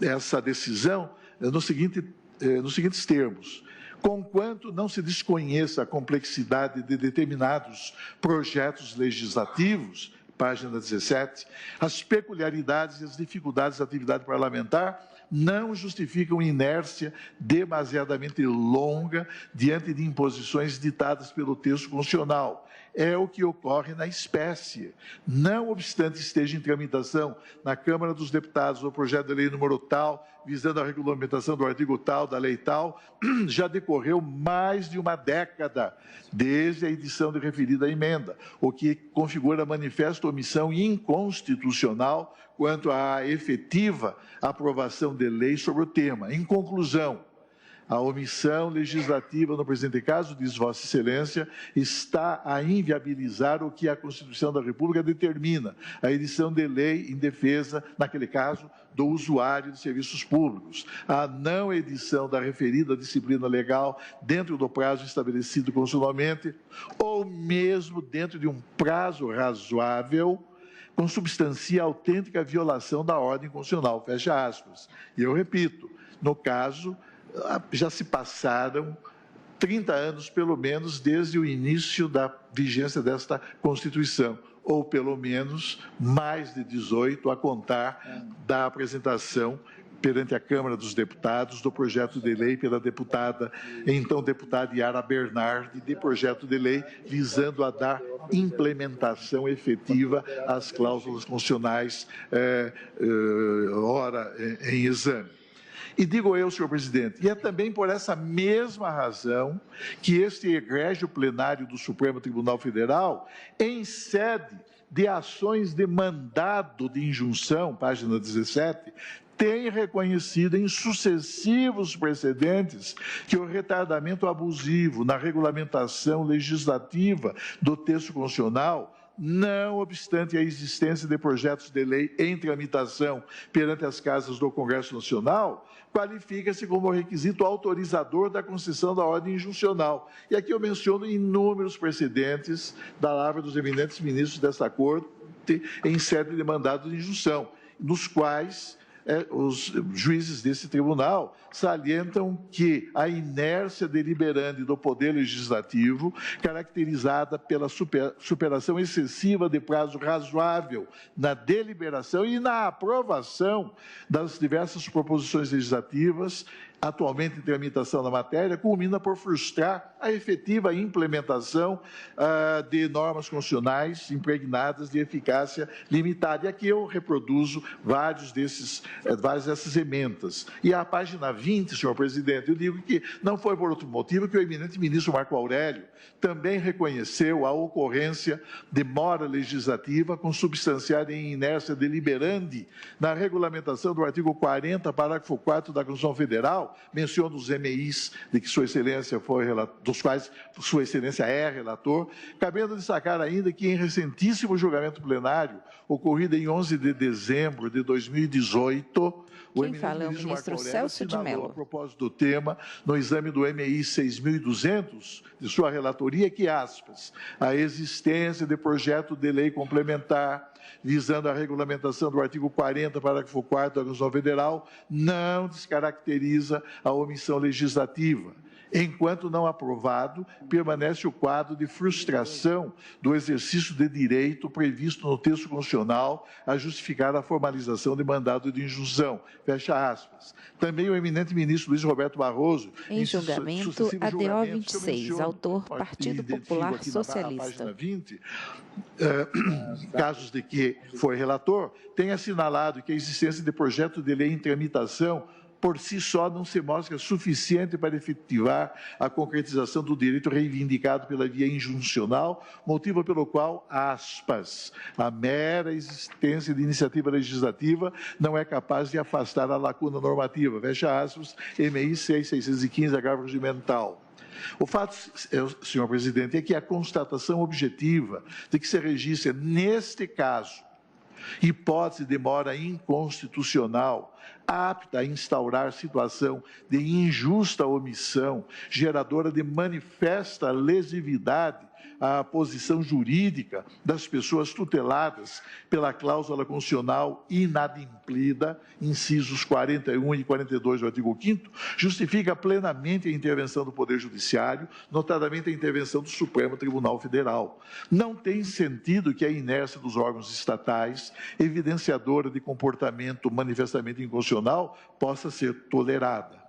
E: essa decisão nos seguintes termos. Conquanto não se desconheça a complexidade de determinados projetos legislativos, página 17, as peculiaridades e as dificuldades da atividade parlamentar não justificam inércia demasiadamente longa diante de imposições ditadas pelo texto constitucional. É o que ocorre na espécie. Não obstante esteja em tramitação na Câmara dos Deputados o projeto de lei número tal, visando a regulamentação do artigo tal, da lei tal, já decorreu mais de uma década desde a edição de referida emenda, o que configura manifesta omissão inconstitucional quanto à efetiva aprovação de lei sobre o tema. Em conclusão, a omissão legislativa, no presente caso, diz Vossa Excelência, está a inviabilizar o que a Constituição da República determina, a edição de lei em defesa, naquele caso, do usuário de serviços públicos, a não edição da referida disciplina legal dentro do prazo estabelecido constitucionalmente, ou mesmo dentro de um prazo razoável, consubstancia a autêntica violação da ordem constitucional, fecha aspas. E eu repito, no caso, já se passaram 30 anos, pelo menos, desde o início da vigência desta Constituição, ou pelo menos mais de 18 a contar da apresentação perante a Câmara dos Deputados do projeto de lei pela então deputada Yara Bernardi, de projeto de lei visando a dar implementação efetiva às cláusulas constitucionais ora em exame. E digo eu, senhor presidente, e é também por essa mesma razão que este egrégio plenário do Supremo Tribunal Federal, em sede de ações de mandado de injunção, página 17, tem reconhecido em sucessivos precedentes que o retardamento abusivo na regulamentação legislativa do texto constitucional, não obstante a existência de projetos de lei em tramitação perante as casas do Congresso Nacional, qualifica-se como requisito autorizador da concessão da ordem injuncional. E aqui eu menciono inúmeros precedentes da lavra dos eminentes ministros desta Corte em sede de mandado de injunção, nos quais os juízes desse tribunal salientam que a inércia deliberante do Poder Legislativo, caracterizada pela superação excessiva de prazo razoável na deliberação e na aprovação das diversas proposições legislativas, atualmente em tramitação na matéria, culmina por frustrar a efetiva implementação de normas constitucionais impregnadas de eficácia limitada. E aqui eu reproduzo várias dessas emendas. E a página 20, senhor presidente, eu digo que não foi por outro motivo que o eminente ministro Marco Aurélio também reconheceu a ocorrência de mora legislativa consubstanciada em inércia deliberante na regulamentação do artigo 40, parágrafo 4 da Constituição Federal, menciona os MEIs de que Sua Excelência dos quais Sua Excelência é relator, cabendo destacar ainda que em recentíssimo julgamento plenário, ocorrido em 11 de dezembro de 2018,
A: quem fala é o ministro Celso de Mello.
E: A propósito do tema, no exame do MEI 6.200, de sua relatoria, que, aspas, a existência de projeto de lei complementar visando a regulamentação do artigo 40, parágrafo 4 da Constituição Federal, não descaracteriza a omissão legislativa. Enquanto não aprovado, permanece o quadro de frustração do exercício de direito previsto no texto constitucional a justificar a formalização de mandado de injunção. Fecha aspas. Também o eminente ministro Luiz Roberto Barroso,
A: em julgamento, ADO 26, autor Partido Popular Socialista.
E: Página 20, casos de que foi relator, tem assinalado que a existência de projeto de lei em tramitação por si só não se mostra suficiente para efetivar a concretização do direito reivindicado pela via injuncional, motivo pelo qual, aspas, a mera existência de iniciativa legislativa não é capaz de afastar a lacuna normativa, fecha aspas, MI 6615, agravo regimental. O fato, senhor presidente, é que a constatação objetiva de que se registra, neste caso, hipótese de mora inconstitucional, apta a instaurar situação de injusta omissão, geradora de manifesta lesividade à posição jurídica das pessoas tuteladas pela cláusula constitucional inadimplida, incisos 41 e 42 do artigo 5º, justifica plenamente a intervenção do Poder Judiciário, notadamente a intervenção do Supremo Tribunal Federal. Não tem sentido que a inércia dos órgãos estatais, evidenciadora de comportamento manifestamente inconstitucional, possa ser tolerada.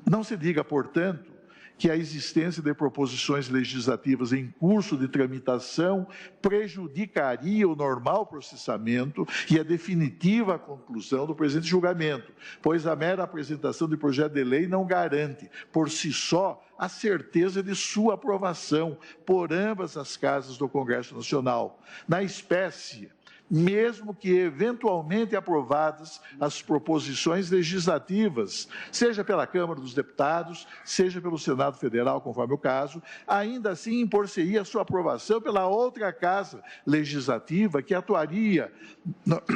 E: Não se diga, portanto, que a existência de proposições legislativas em curso de tramitação prejudicaria o normal processamento e a definitiva conclusão do presente julgamento, pois a mera apresentação de projeto de lei não garante, por si só, a certeza de sua aprovação por ambas as casas do Congresso Nacional. Na espécie, mesmo que eventualmente aprovadas as proposições legislativas, seja pela Câmara dos Deputados, seja pelo Senado Federal, conforme o caso, ainda assim impor-se-ia sua aprovação pela outra casa legislativa que atuaria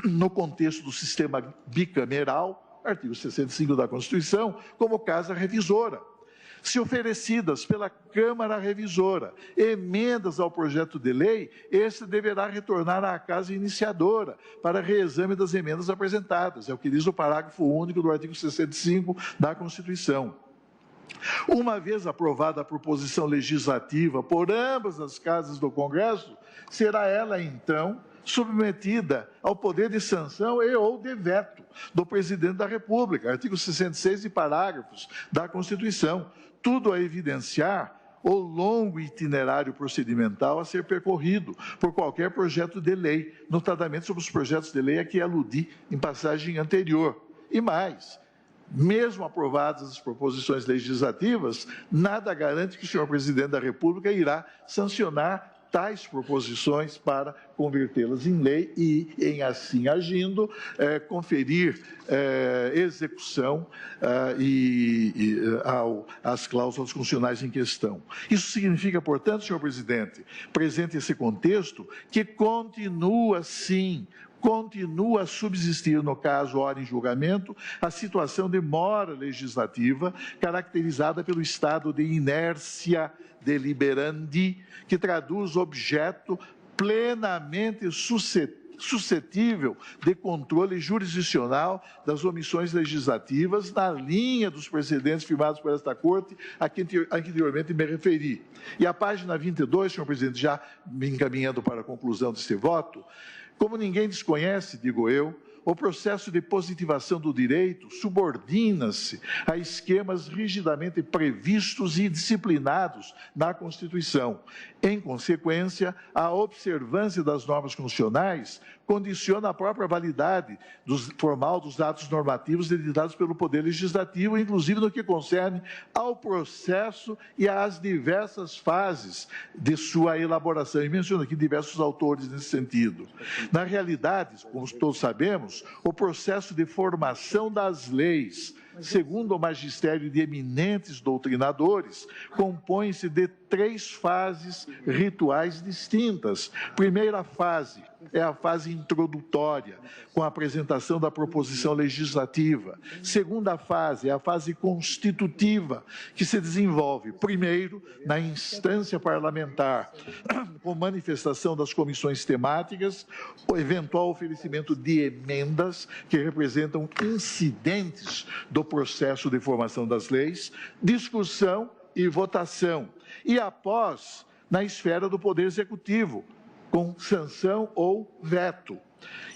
E: no contexto do sistema bicameral, artigo 65 da Constituição, como casa revisora. Se oferecidas pela Câmara Revisora emendas ao projeto de lei, este deverá retornar à Casa Iniciadora para reexame das emendas apresentadas. É o que diz o parágrafo único do artigo 65 da Constituição. Uma vez aprovada a proposição legislativa por ambas as casas do Congresso, será ela, então, submetida ao poder de sanção e ou de veto do Presidente da República, artigo 66 e parágrafos da Constituição, tudo a evidenciar o longo itinerário procedimental a ser percorrido por qualquer projeto de lei, notadamente sobre os projetos de lei a que aludi em passagem anterior. E mais, mesmo aprovadas as proposições legislativas, nada garante que o senhor Presidente da República irá sancionar tais proposições para convertê-las em lei e, em assim agindo, conferir execução às cláusulas constitucionais em questão. Isso significa, portanto, senhor presidente, presente esse contexto, que continua a subsistir, no caso, hora em julgamento, a situação de mora legislativa caracterizada pelo estado de inércia deliberandi, que traduz objeto plenamente suscetível de controle jurisdicional das omissões legislativas na linha dos precedentes firmados por esta Corte, a que anteriormente me referi. E a página 22, senhor presidente, já me encaminhando para a conclusão deste voto, como ninguém desconhece, digo eu, o processo de positivação do direito subordina-se a esquemas rigidamente previstos e disciplinados na Constituição. Em consequência, a observância das normas constitucionais condiciona a própria validade formal dos atos normativos editados pelo Poder Legislativo, inclusive no que concerne ao processo e às diversas fases de sua elaboração. E menciono aqui diversos autores nesse sentido. Na realidade, como todos sabemos, o processo de formação das leis, segundo o magistério de eminentes doutrinadores, compõe-se de 3 fases rituais distintas. Primeira fase é a fase introdutória, com a apresentação da proposição legislativa. Segunda fase é a fase constitutiva, que se desenvolve, primeiro, na instância parlamentar, com manifestação das comissões temáticas, o eventual oferecimento de emendas que representam incidentes do processo de formação das leis, discussão e votação, e após, na esfera do Poder Executivo, com sanção ou veto.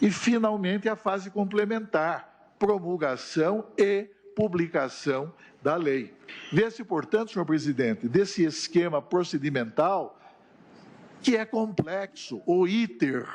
E: E, finalmente, a fase complementar, promulgação e publicação da lei. Vê-se, portanto, senhor presidente, desse esquema procedimental que é complexo, o iter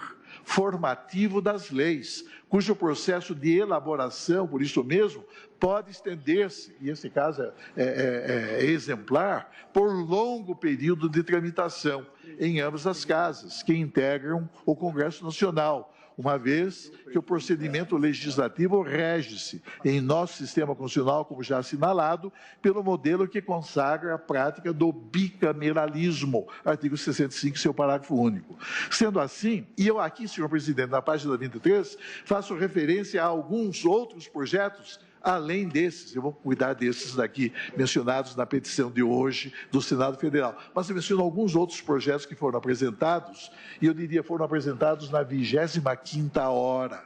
E: formativo das leis, cujo processo de elaboração, por isso mesmo, pode estender-se, e esse caso é exemplar, por longo período de tramitação em ambas as casas que integram o Congresso Nacional, uma vez que o procedimento legislativo rege-se em nosso sistema constitucional, como já assinalado, pelo modelo que consagra a prática do bicameralismo, artigo 65, seu parágrafo único. Sendo assim, e eu aqui, senhor presidente, na página 23, faço referência a alguns outros projetos além desses, eu vou cuidar desses daqui mencionados na petição de hoje do Senado Federal. Mas eu menciono alguns outros projetos que foram apresentados, e eu diria foram apresentados na 25ª hora.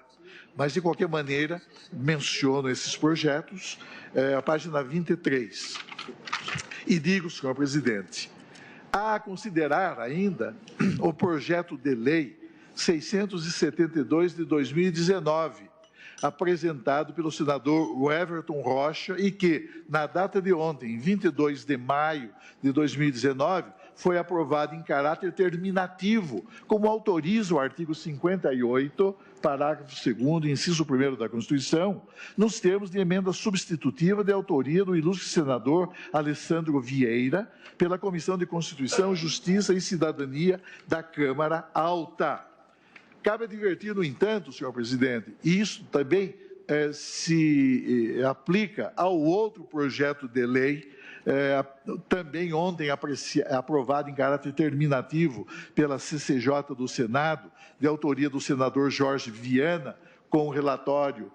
E: Mas, de qualquer maneira, menciono esses projetos, a página 23. E digo, senhor presidente, a considerar ainda o projeto de lei 672 de 2019, apresentado pelo senador Everton Rocha e que, na data de ontem, 22 de maio de 2019, foi aprovado em caráter terminativo, como autoriza o artigo 58, parágrafo 2º, inciso 1º da Constituição, nos termos de emenda substitutiva de autoria do ilustre senador Alessandro Vieira, pela Comissão de Constituição, Justiça e Cidadania da Câmara Alta. Cabe advertir, no entanto, senhor presidente, e isso também se aplica ao outro projeto de lei, também ontem aprovado em caráter terminativo pela CCJ do Senado, de autoria do senador Jorge Viana, com relatório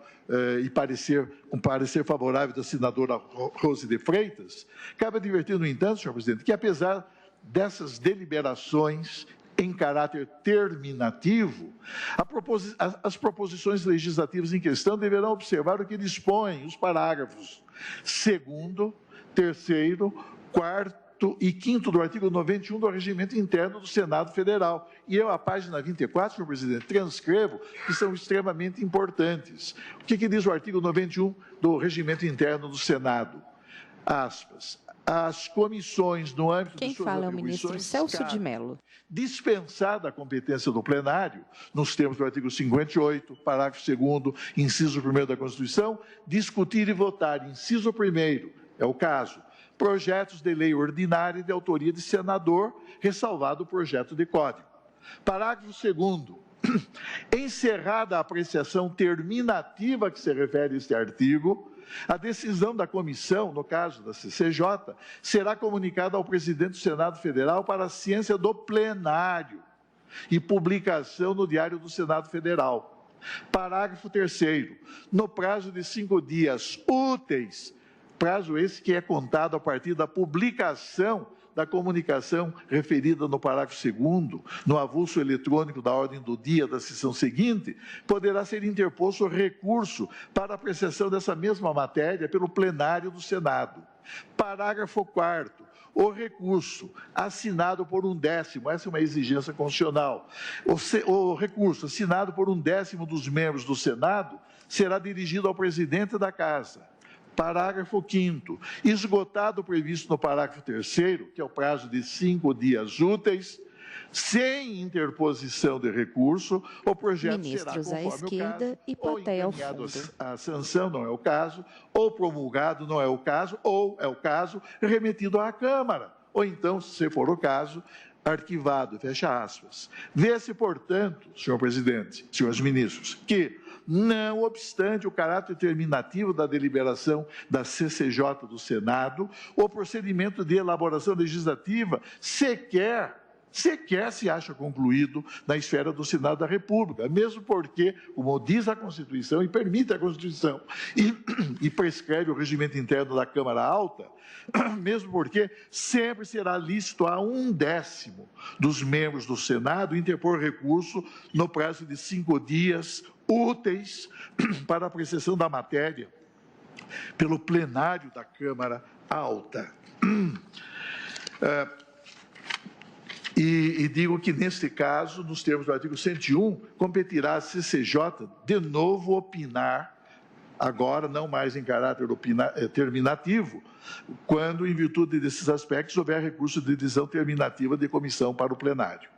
E: com parecer favorável da senadora Rose de Freitas. Cabe advertir, no entanto, senhor presidente, que apesar dessas deliberações em caráter terminativo, as proposições legislativas em questão deverão observar o que dispõem os parágrafos 2º, 3º, 4º e 5º do artigo 91 do Regimento Interno do Senado Federal. E eu, a página 24, senhor presidente, transcrevo, que são extremamente importantes. O que diz o artigo 91 do Regimento Interno do Senado? Aspas. As comissões, no âmbito
A: de suas atribuições... Quem fala é o ministro Celso de Mello.
E: Dispensada a competência do plenário, nos termos do artigo 58, parágrafo 2º, inciso 1º da Constituição, discutir e votar, inciso 1º, é o caso, projetos de lei ordinária de autoria de senador, ressalvado o projeto de código. Parágrafo 2º. Encerrada a apreciação terminativa que se refere a este artigo, a decisão da comissão, no caso da CCJ, será comunicada ao presidente do Senado Federal para a ciência do plenário e publicação no Diário do Senado Federal. Parágrafo 3º. No prazo de 5 dias úteis, prazo esse que é contado a partir da publicação da comunicação referida no parágrafo 2º, no avulso eletrônico da ordem do dia da sessão seguinte, poderá ser interposto recurso para apreciação dessa mesma matéria pelo plenário do Senado. Parágrafo 4º. O recurso assinado por 1/10, essa é uma exigência constitucional, o recurso assinado por 1/10 dos membros do Senado será dirigido ao presidente da Casa. Parágrafo 5º. Esgotado o previsto no parágrafo 3º, que é o prazo de 5 dias úteis, sem interposição de recurso, o projeto
A: Ministros
E: será, conforme
A: à esquerda e plateia ao fundo.
E: A sanção, não é o caso, ou promulgado, não é o caso, ou é o caso, remetido à Câmara, ou então, se for o caso, arquivado, fecha aspas. Vê-se, portanto, senhor presidente, senhores ministros, que, não obstante o caráter terminativo da deliberação da CCJ do Senado, o procedimento de elaboração legislativa sequer se acha concluído na esfera do Senado da República, mesmo porque, como diz a Constituição e permite a Constituição e prescreve o regimento interno da Câmara Alta, mesmo porque sempre será lícito a 1/10 dos membros do Senado interpor recurso no prazo de 5 dias úteis para apreciação da matéria pelo plenário da Câmara Alta. E digo que, neste caso, nos termos do artigo 101, competirá à CCJ de novo opinar, agora não mais em caráter terminativo, quando, em virtude desses aspectos, houver recurso de decisão terminativa de comissão para o plenário.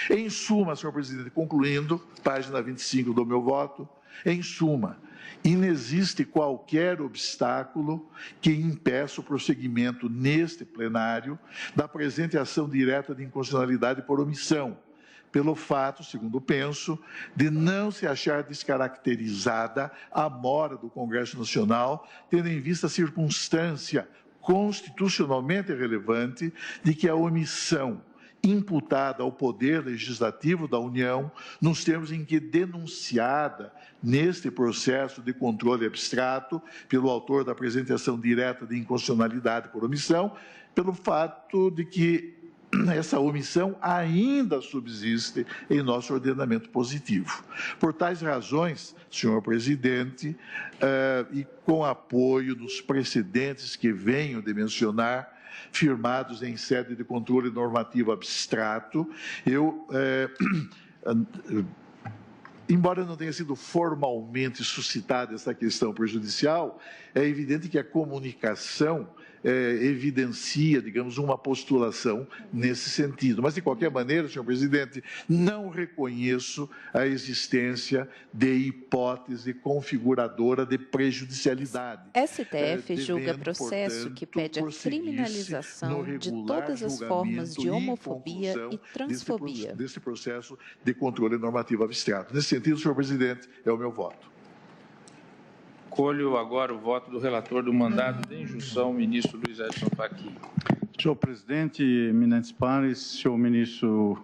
E: Em suma, senhor presidente, concluindo, página 25 do meu voto, em suma, inexiste qualquer obstáculo que impeça o prosseguimento neste plenário da presente ação direta de inconstitucionalidade por omissão, pelo fato, segundo penso, de não se achar descaracterizada a mora do Congresso Nacional, tendo em vista a circunstância constitucionalmente relevante de que a omissão imputada ao Poder Legislativo da União, nos termos em que denunciada neste processo de controle abstrato pelo autor da apresentação direta de inconstitucionalidade por omissão, pelo fato de que essa omissão ainda subsiste em nosso ordenamento positivo. Por tais razões, senhor presidente, e com apoio dos precedentes que venho de mencionar, firmados em sede de controle normativo abstrato, embora não tenha sido formalmente suscitada essa questão prejudicial, é evidente que a comunicação evidencia, digamos, uma postulação nesse sentido. Mas, de qualquer maneira, senhor presidente, não reconheço a existência de hipótese configuradora de prejudicialidade.
A: STF julga processo que pede a criminalização de todas as formas de homofobia e transfobia.
E: Desse processo de controle normativo abstrato. Nesse sentido, senhor presidente, é o meu voto.
C: Acolho agora o voto do relator do mandado de injunção, ministro Luiz Edson Fachin.
F: Senhor presidente, eminentes pares, senhor ministro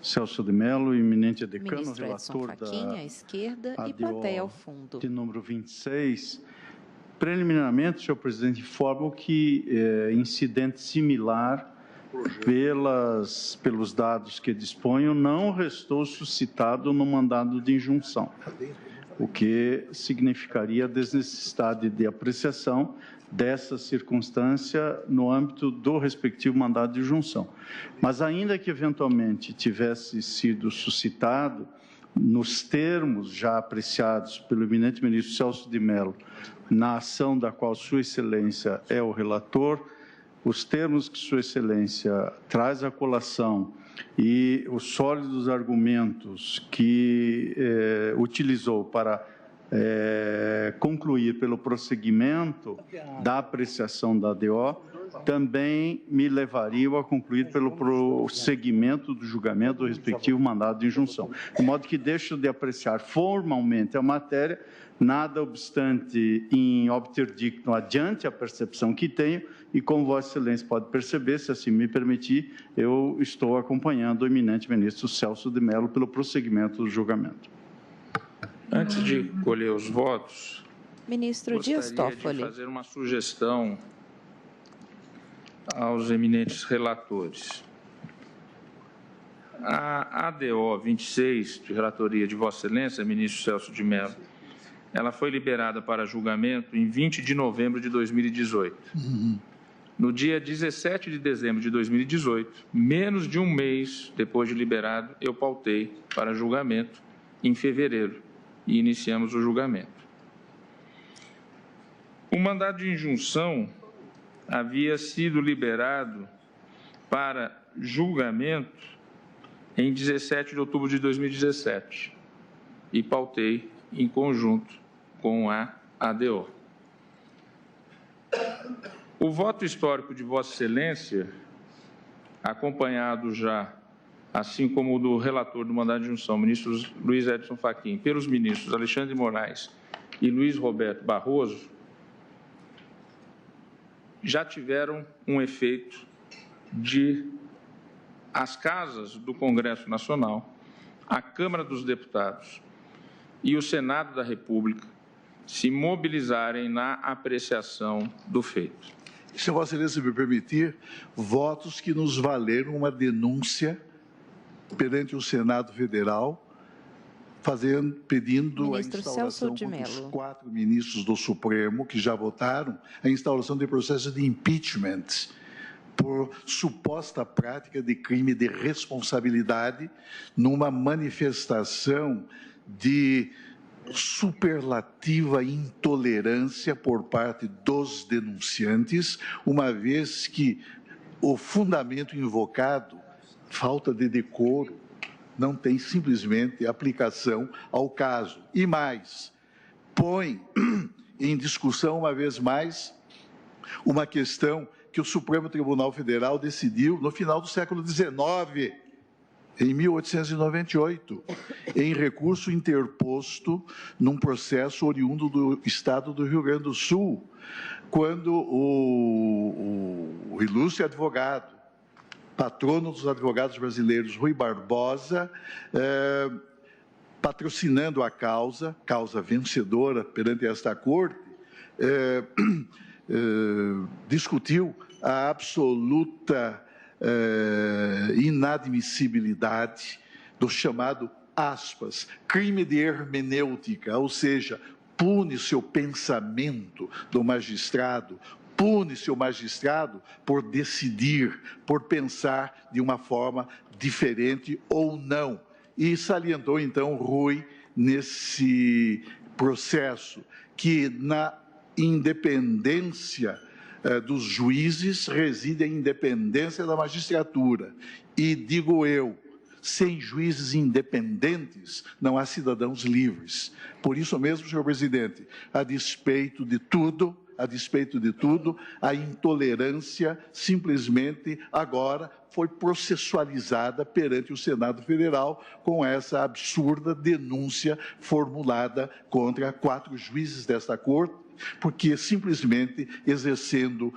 F: Celso de Mello, eminente decano,
A: ministro
F: relator
A: Edson Fachin,
F: da
A: à esquerda,
F: ADO
A: e plateia ao fundo.
F: De número 26. Preliminarmente, senhor presidente, informo que incidente similar, pelos dados que disponho, não restou suscitado no mandado de injunção, o que significaria a desnecessidade de apreciação dessa circunstância no âmbito do respectivo mandado de injunção. Mas, ainda que eventualmente tivesse sido suscitado, nos termos já apreciados pelo eminente ministro Celso de Mello, na ação da qual Sua Excelência é o relator, os termos que Sua Excelência traz à colação e os sólidos argumentos que utilizou para concluir pelo prosseguimento da apreciação da ADO, também me levariam a concluir pelo prosseguimento do julgamento do respectivo mandado de injunção. De modo que deixo de apreciar formalmente a matéria, nada obstante em obter dictum adiante a percepção que tenho, e como Vossa Excelência pode perceber, se assim me permitir, eu estou acompanhando o eminente ministro Celso de Mello pelo prosseguimento do julgamento.
C: Antes de colher os votos,
A: ministro Dias Toffoli,
C: gostaria de fazer uma sugestão aos eminentes relatores. A ADO 26, de relatoria de Vossa Excelência, ministro Celso de Mello, ela foi liberada para julgamento em 20 de novembro de 2018. No dia 17 de dezembro de 2018, menos de um mês depois de liberado, eu pautei para julgamento em fevereiro e iniciamos o julgamento. O mandado de injunção havia sido liberado para julgamento em 17 de outubro de 2017 e pautei em conjunto com a ADO. O voto histórico de Vossa Excelência, acompanhado já, assim como o do relator do mandado de injunção, ministro Luiz Edson Fachin, pelos ministros Alexandre de Moraes e Luiz Roberto Barroso, já tiveram um efeito de as casas do Congresso Nacional, a Câmara dos Deputados e o Senado da República se mobilizarem na apreciação do feito.
E: Se Vossa Excelência me permitir, votos que nos valeram uma denúncia perante o Senado Federal, pedindo
A: ministro
E: a instauração
A: Celso de
E: contra os
A: Mello.
E: 4 ministros do Supremo que já votaram a instauração de processo de impeachment por suposta prática de crime de responsabilidade numa manifestação de superlativa intolerância por parte dos denunciantes, uma vez que o fundamento invocado, falta de decoro, não tem simplesmente aplicação ao caso. E mais, põe em discussão, uma vez mais, uma questão que o Supremo Tribunal Federal decidiu no final do século XIX, em 1898, em recurso interposto num processo oriundo do Estado do Rio Grande do Sul, quando o ilustre advogado, patrono dos advogados brasileiros, Rui Barbosa, patrocinando a causa vencedora perante esta Corte, discutiu a absoluta inadmissibilidade do chamado, aspas, crime de hermenêutica, ou seja, pune-se o pensamento do magistrado, pune-se o magistrado por decidir, por pensar de uma forma diferente ou não. E salientou, então, Rui, nesse processo, que na independência dos juízes reside a independência da magistratura. E, digo eu, sem juízes independentes, não há cidadãos livres. Por isso mesmo, senhor presidente, a despeito de tudo, a intolerância simplesmente agora foi processualizada perante o Senado Federal com essa absurda denúncia formulada contra 4 juízes desta Corte, porque simplesmente exercendo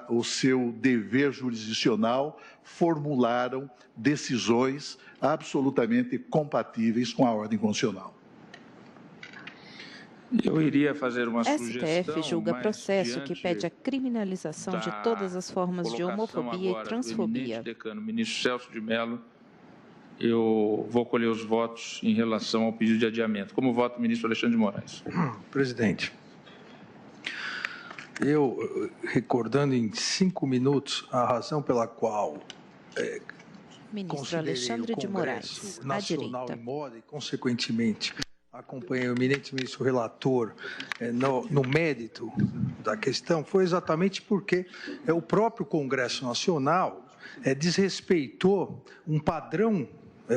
E: o seu dever jurisdicional, formularam decisões absolutamente compatíveis com a ordem constitucional.
C: Eu iria fazer uma sugestão.
A: STF julga processo que pede a criminalização de todas as formas de homofobia e transfobia.
C: Do decano, ministro Celso de Mello, eu vou colher os votos em relação ao pedido de adiamento. Como vota o ministro Alexandre de Moraes?
G: Presidente, eu, recordando em 5 minutos a razão pela qual
A: ministro Alexandre de Moraes, à direita,
G: em moda e, consequentemente, acompanhei o eminente ministro relator no mérito da questão, foi exatamente porque o próprio Congresso Nacional desrespeitou um padrão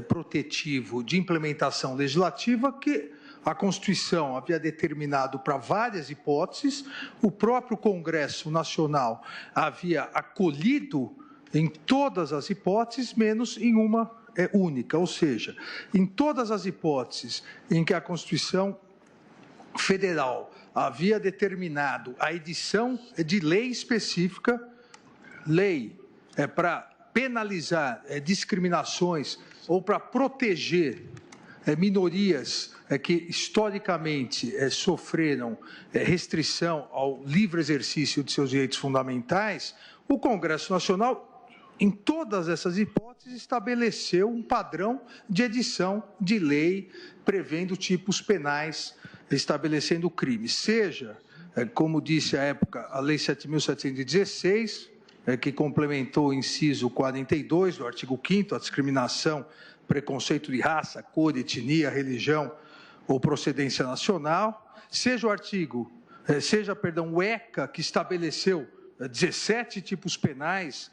G: protetivo de implementação legislativa que a Constituição havia determinado para várias hipóteses, o próprio Congresso Nacional havia acolhido em todas as hipóteses, menos em uma única, ou seja, em todas as hipóteses em que a Constituição Federal havia determinado a edição de lei específica, lei para penalizar discriminações ou para proteger minorias que historicamente sofreram restrição ao livre exercício de seus direitos fundamentais, o Congresso Nacional, em todas essas hipóteses, estabeleceu um padrão de edição de lei prevendo tipos penais, estabelecendo crimes. Seja, como disse à época, a Lei 7.716, que complementou o inciso 42 do artigo 5º, a discriminação, preconceito de raça, cor, etnia, religião ou procedência nacional, seja o ECA, que estabeleceu 17 tipos penais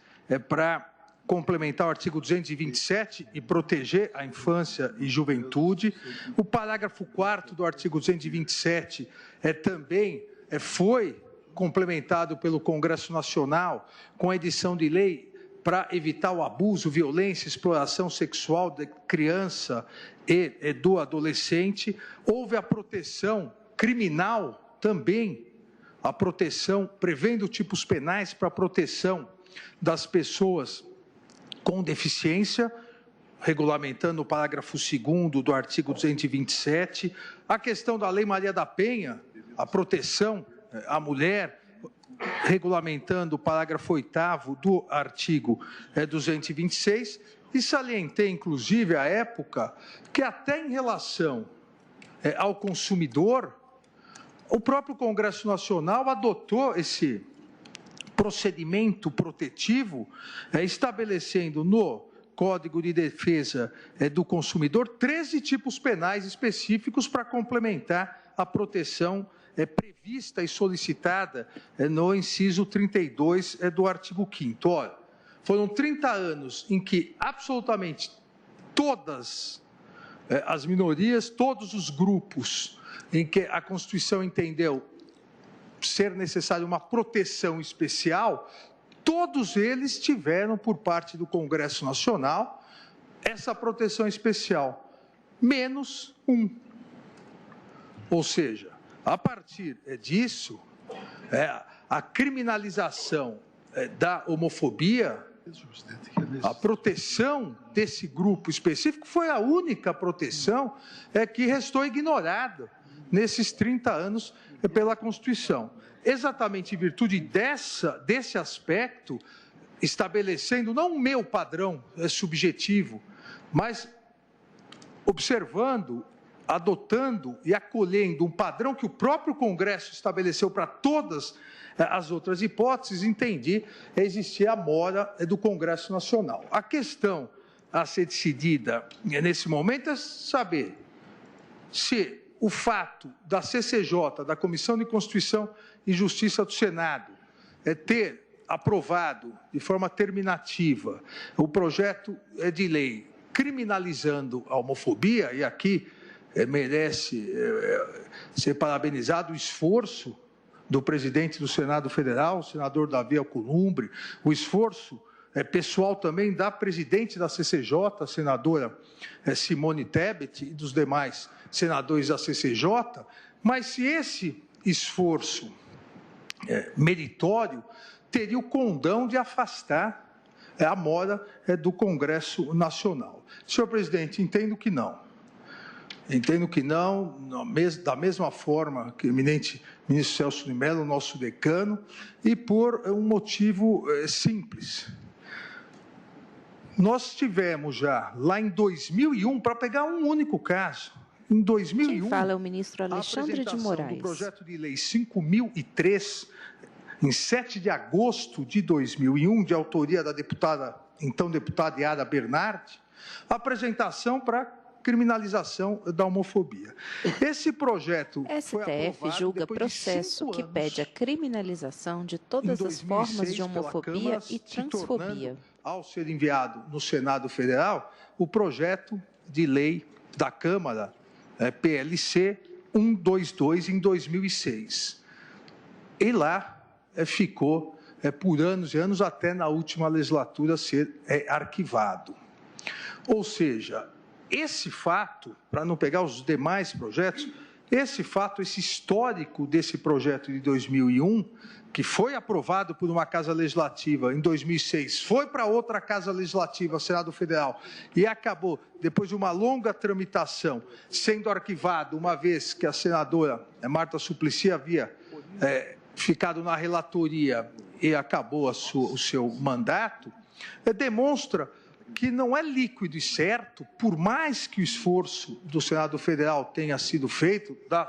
G: para complementar o artigo 227 e proteger a infância e juventude. O parágrafo 4º do artigo 227 também foi complementado pelo Congresso Nacional com a edição de lei para evitar o abuso, violência, exploração sexual da criança e do adolescente. Houve a proteção criminal também, a proteção, prevendo tipos penais para a proteção das pessoas com deficiência, regulamentando o parágrafo 2º do artigo 227, a questão da Lei Maria da Penha, a proteção à mulher, regulamentando o parágrafo 8º do artigo 226, e salientei, inclusive, à época, que até em relação ao consumidor, o próprio Congresso Nacional adotou esse procedimento protetivo, estabelecendo no Código de Defesa do Consumidor 13 tipos penais específicos para complementar a proteção prevista e solicitada no inciso 32 do artigo 5º. Olha, foram 30 anos em que absolutamente todas as minorias, todos os grupos em que a Constituição entendeu ser necessária uma proteção especial, todos eles tiveram, por parte do Congresso Nacional, essa proteção especial, menos um. Ou seja, a partir disso, a criminalização da homofobia, a proteção desse grupo específico foi a única proteção que restou ignorada nesses 30 anos pela Constituição. Exatamente em virtude desse aspecto, estabelecendo não o meu padrão subjetivo, mas observando, adotando e acolhendo um padrão que o próprio Congresso estabeleceu para todas as outras hipóteses, entendi existir a mora do Congresso Nacional. A questão a ser decidida nesse momento é saber se o fato da CCJ, da Comissão de Constituição e Justiça do Senado, ter aprovado de forma terminativa o projeto de lei criminalizando a homofobia, e aqui merece ser parabenizado o esforço do presidente do Senado Federal, o senador Davi Alcolumbre, o esforço pessoal também da presidente da CCJ, a senadora Simone Tebet, e dos demais senadores da CCJ, mas se esse esforço meritório teria o condão de afastar a mora do Congresso Nacional. Senhor presidente, entendo que não. Entendo que não, da mesma forma que o eminente ministro Celso de Mello, nosso decano, e por um motivo simples. Nós tivemos já, lá em 2001, para pegar um único caso, em 2001,
A: quem fala é o ministro Alexandre de Moraes.
G: Do projeto de lei 5.003, em 7 de agosto de 2001, de autoria da deputada, então deputada Yara Bernardi, a apresentação para criminalização da homofobia. Esse projeto foi aprovado
A: julga processo que pede a criminalização de todas as formas de homofobia e transfobia.
G: Ao ser enviado no Senado Federal, o projeto de lei da Câmara, PLC 122, em 2006. E lá ficou por anos e anos, até na última legislatura ser arquivado. Ou seja, esse fato, para não pegar os demais projetos, esse fato, esse histórico desse projeto de 2001, que foi aprovado por uma Casa Legislativa em 2006, foi para outra Casa Legislativa, Senado Federal, e acabou, depois de uma longa tramitação, sendo arquivado, uma vez que a senadora Marta Suplicy havia ficado na relatoria e acabou o seu mandato, demonstra que não é líquido e certo, por mais que o esforço do Senado Federal tenha sido feito, da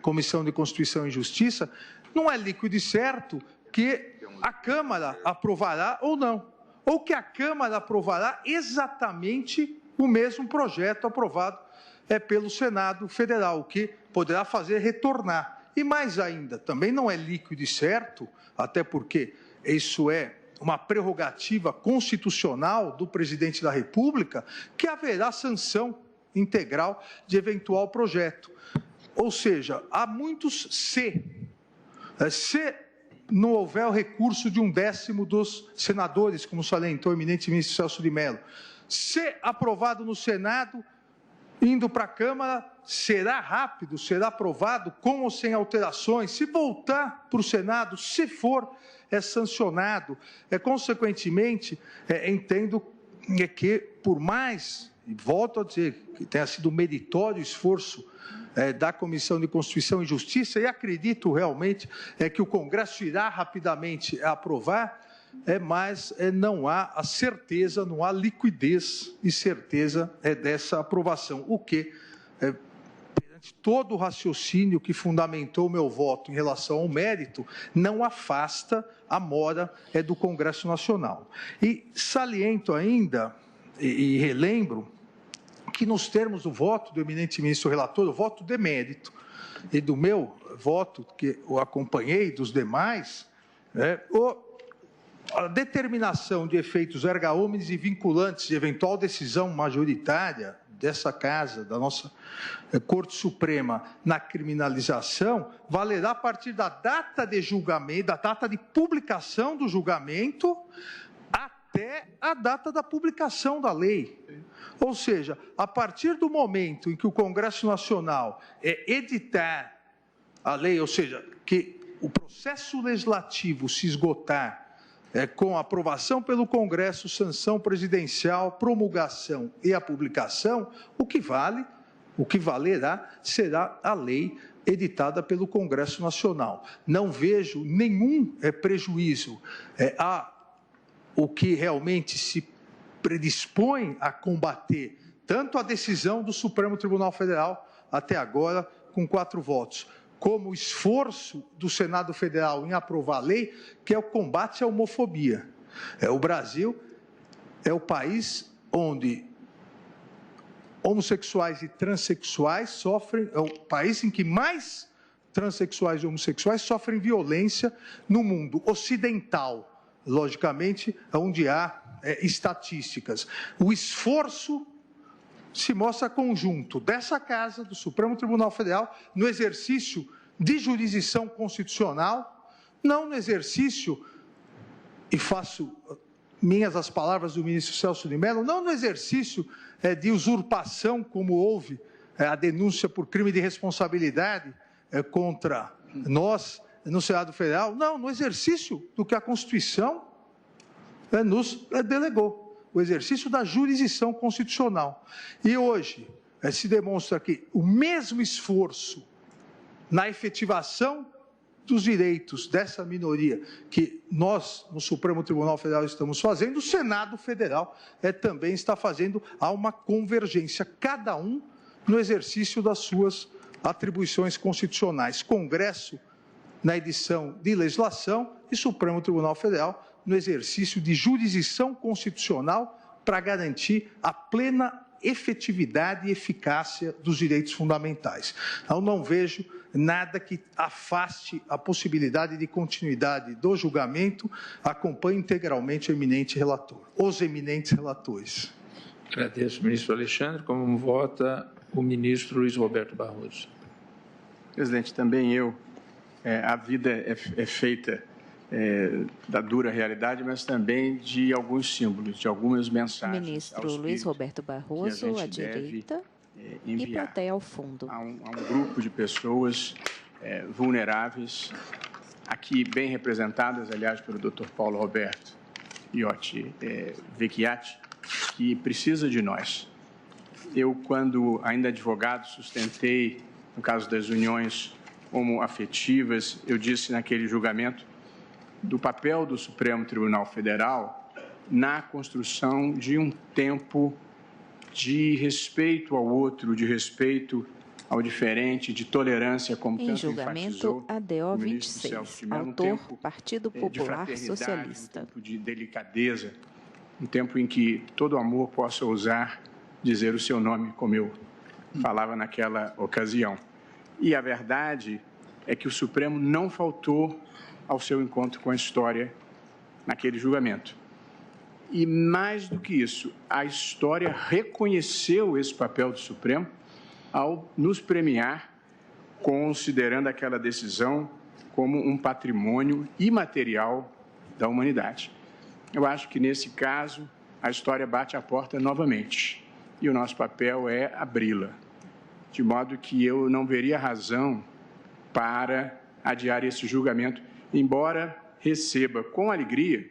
G: Comissão de Constituição e Justiça, não é líquido e certo que a Câmara aprovará ou não, ou que a Câmara aprovará exatamente o mesmo projeto aprovado pelo Senado Federal, o que poderá fazer retornar. E mais ainda, também não é líquido e certo, até porque isso é uma prerrogativa constitucional do presidente da República, que haverá sanção integral de eventual projeto. Ou seja, há muitos se não houver o recurso de 1/10 dos senadores, como salientou o eminente ministro Celso de Mello, se aprovado no Senado, indo para a Câmara, será rápido, será aprovado com ou sem alterações. Se voltar para o Senado, se for sancionado. Consequentemente, entendo que, por mais, e volto a dizer, que tenha sido meritório o esforço da Comissão de Constituição e Justiça, e acredito realmente que o Congresso irá rapidamente aprovar, mas não há a certeza, não há liquidez e certeza dessa aprovação, o que, perante Todo o raciocínio que fundamentou o meu voto em relação ao mérito não afasta a mora do Congresso Nacional. E saliento ainda, e relembro, que nos termos do voto do eminente ministro relator, o voto de mérito, e do meu voto, que o acompanhei, dos demais, a determinação de efeitos erga omnes e vinculantes de eventual decisão majoritária dessa casa, da nossa Corte Suprema, na criminalização, valerá a partir da data de julgamento, da data de publicação do julgamento, até a data da publicação da lei. Ou seja, a partir do momento em que o Congresso Nacional editar a lei, ou seja, que o processo legislativo se esgotar com aprovação pelo Congresso, sanção presidencial, promulgação e a publicação, o que valerá será a lei editada pelo Congresso Nacional. Não vejo nenhum prejuízo o que realmente se predispõe a combater, tanto a decisão do Supremo Tribunal Federal, até agora, com 4 votos, como o esforço do Senado Federal em aprovar a lei, que é o combate à homofobia. O Brasil é o país onde homossexuais e transexuais sofrem, é o país em que mais transexuais e homossexuais sofrem violência no mundo ocidental, logicamente, onde há estatísticas. O esforço se mostra conjunto dessa Casa, do Supremo Tribunal Federal, no exercício de jurisdição constitucional, não no exercício, e faço minhas as palavras do ministro Celso de Mello, não no exercício de usurpação, como houve a denúncia por crime de responsabilidade contra nós no Senado Federal, não, no exercício do que a Constituição nos delegou, o exercício da jurisdição constitucional. E hoje se demonstra que o mesmo esforço na efetivação dos direitos dessa minoria que nós, no Supremo Tribunal Federal, estamos fazendo, o Senado Federal também está fazendo. Há uma convergência, cada um no exercício das suas atribuições constitucionais. Congresso na edição de legislação e Supremo Tribunal Federal no exercício de jurisdição constitucional para garantir a plena efetividade e eficácia dos direitos fundamentais. Então, não vejo nada que afaste a possibilidade de continuidade do julgamento. Acompanho integralmente o eminente relator, os eminentes relatores.
C: Agradeço, ministro Alexandre. Como vota o ministro Luiz Roberto Barroso?
H: Presidente, também eu. A vida é feita da dura realidade, mas também de alguns símbolos, de algumas mensagens.
A: Ministro Luiz Roberto Barroso, à direita, e plateia ao fundo.
H: Há um grupo de pessoas vulneráveis, aqui bem representadas, aliás, pelo Dr. Paulo Roberto Iotti Vecchiati, que precisa de nós. Eu, quando ainda advogado, sustentei, no caso das uniões homoafetivas, eu disse naquele julgamento do papel do Supremo Tribunal Federal na construção de um tempo de respeito ao outro, de respeito ao diferente, de tolerância, como tanto enfatizou
A: ADO 26, autor Partido Popular Socialista.
H: Um tempo de delicadeza, um tempo em que todo amor possa ousar dizer o seu nome, como eu falava naquela ocasião. E a verdade é que o Supremo não faltou ao seu encontro com a história naquele julgamento. E mais do que isso, a história reconheceu esse papel do Supremo ao nos premiar, considerando aquela decisão como um patrimônio imaterial da humanidade. Eu acho que, nesse caso, a história bate a porta novamente e o nosso papel é abri-la, de modo que eu não veria razão para adiar esse julgamento, embora receba com alegria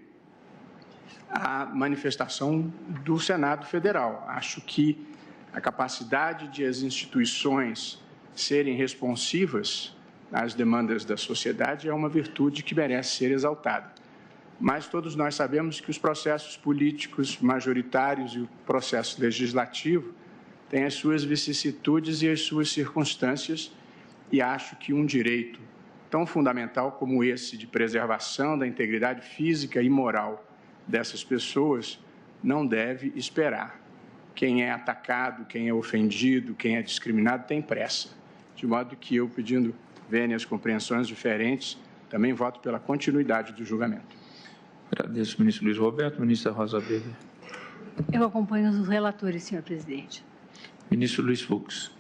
H: a manifestação do Senado Federal. Acho que a capacidade de as instituições serem responsivas às demandas da sociedade é uma virtude que merece ser exaltada. Mas todos nós sabemos que os processos políticos majoritários e o processo legislativo tem as suas vicissitudes e as suas circunstâncias, e acho que um direito tão fundamental como esse de preservação da integridade física e moral dessas pessoas não deve esperar. Quem é atacado, quem é ofendido, quem é discriminado tem pressa. De modo que eu, pedindo vênias compreensões diferentes, também voto pela continuidade do julgamento.
C: Agradeço, ministro Luiz Roberto. Ministra Rosa Weber.
L: Eu acompanho os relatores, senhor presidente.
C: Ministro Luiz Fux.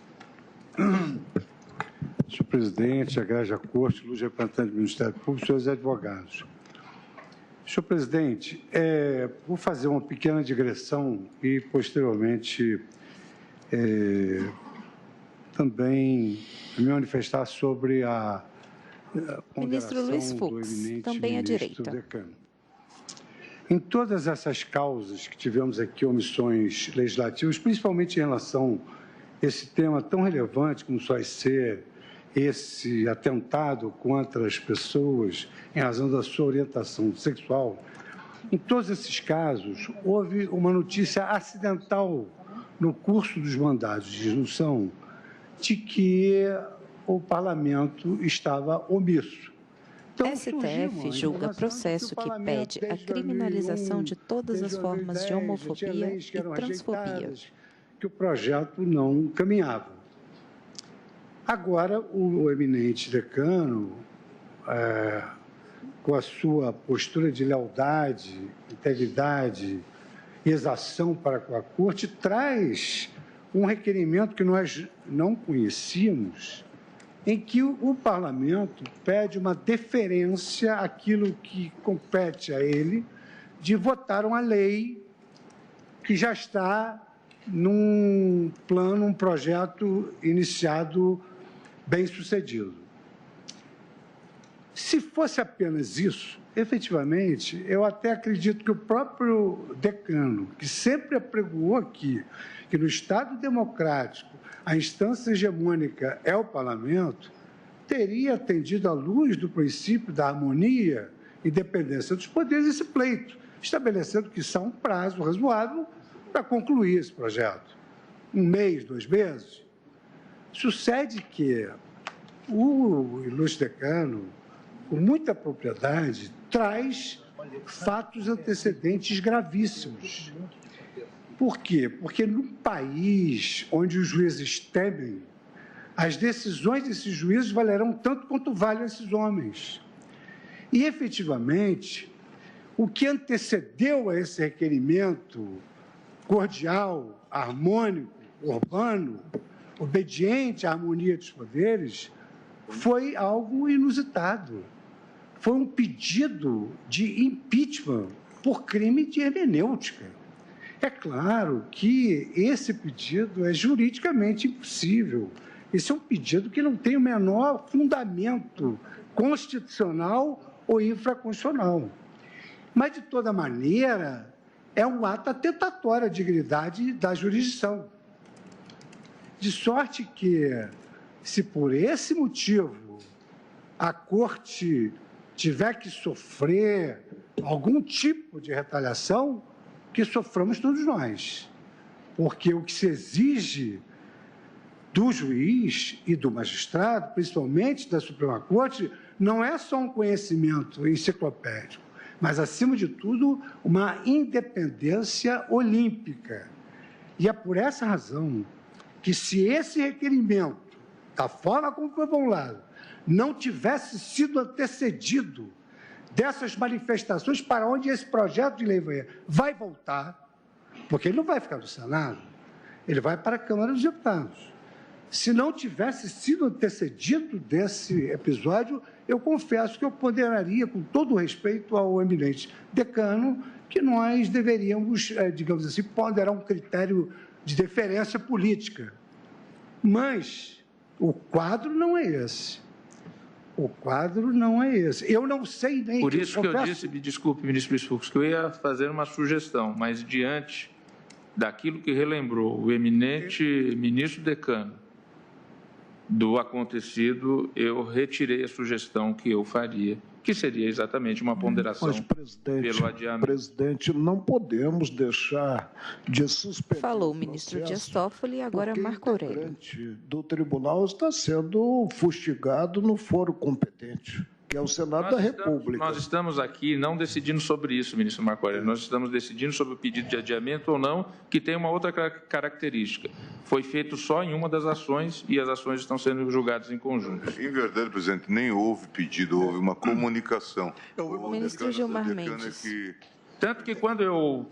I: Senhor presidente, Egrégia Corte, luz representante do Ministério Público, senhores advogados. Senhor presidente, vou fazer uma pequena digressão e, posteriormente, também me manifestar sobre a
A: ministro Luiz Fux, também à direita.
I: Decano. Em todas essas causas que tivemos aqui, omissões legislativas, principalmente em relação a esse tema tão relevante como só vai ser esse atentado contra as pessoas em razão da sua orientação sexual, em todos esses casos, houve uma notícia acidental no curso dos mandados de instrução de que o parlamento estava omisso. Então,
A: STF julga processo que pede a criminalização de todas as formas de homofobia e transfobia.
I: Que o projeto não caminhava. Agora, o eminente decano, com a sua postura de lealdade, integridade e exação para com a Corte, traz um requerimento que nós não conhecíamos, em que o parlamento pede uma deferência àquilo que compete a ele de votar uma lei que já está num plano, um projeto iniciado bem sucedido. Se fosse apenas isso, efetivamente, eu até acredito que o próprio decano, que sempre apregoou aqui que no Estado democrático a instância hegemônica é o parlamento, teria atendido à luz do princípio da harmonia e independência dos poderes esse pleito, estabelecendo que isso é um prazo razoável para concluir esse projeto. 1 mês, 2 meses. Sucede que o ilustre decano, com muita propriedade, traz fatos antecedentes gravíssimos. Por quê? Porque num país onde os juízes temem, as decisões desses juízes valerão tanto quanto valem esses homens. E, efetivamente, o que antecedeu a esse requerimento cordial, harmônico, urbano, obediente à harmonia dos poderes, foi algo inusitado. Foi um pedido de impeachment por crime de hermenêutica. É claro que esse pedido é juridicamente impossível. Esse é um pedido que não tem o menor fundamento constitucional ou infraconstitucional. Mas, de toda maneira, é um ato atentatório à dignidade da jurisdição. De sorte que, se por esse motivo a Corte tiver que sofrer algum tipo de retaliação, que soframos todos nós. Porque o que se exige do juiz e do magistrado, principalmente da Suprema Corte, não é só um conhecimento enciclopédico, mas, acima de tudo, uma independência olímpica. E é por essa razão que, se esse requerimento, da forma como foi formulado, não tivesse sido antecedido dessas manifestações para onde esse projeto de lei vai voltar, porque ele não vai ficar no Senado, ele vai para a Câmara dos Deputados. Se não tivesse sido antecedido desse episódio, eu confesso que eu ponderaria, com todo o respeito ao eminente decano, que nós deveríamos, digamos assim, ponderar um critério de deferência política. Mas o quadro não é esse. O quadro não é esse. Eu não sei nem...
C: Por isso que eu disse, me desculpe, ministro Luiz Fux, que eu ia fazer uma sugestão, mas diante daquilo que relembrou o eminente ministro decano do acontecido, eu retirei a sugestão que eu faria que seria exatamente uma ponderação pelo adiamento.
J: Presidente, não podemos deixar de suspender.
A: Falou o ministro Dias Toffoli e agora Marco Aurélio.
J: O integrante do tribunal está sendo fustigado no foro competente, que é o Senado da República.
C: Nós estamos aqui não decidindo sobre isso, ministro Marco Aurélio. Nós estamos decidindo sobre o pedido de adiamento ou não, que tem uma outra característica. Foi feito só em uma das ações e as ações estão sendo julgadas em conjunto.
M: Em verdade, presidente, nem houve pedido, houve uma comunicação.
A: O ministro Gilmar Mendes.
C: Tanto que quando eu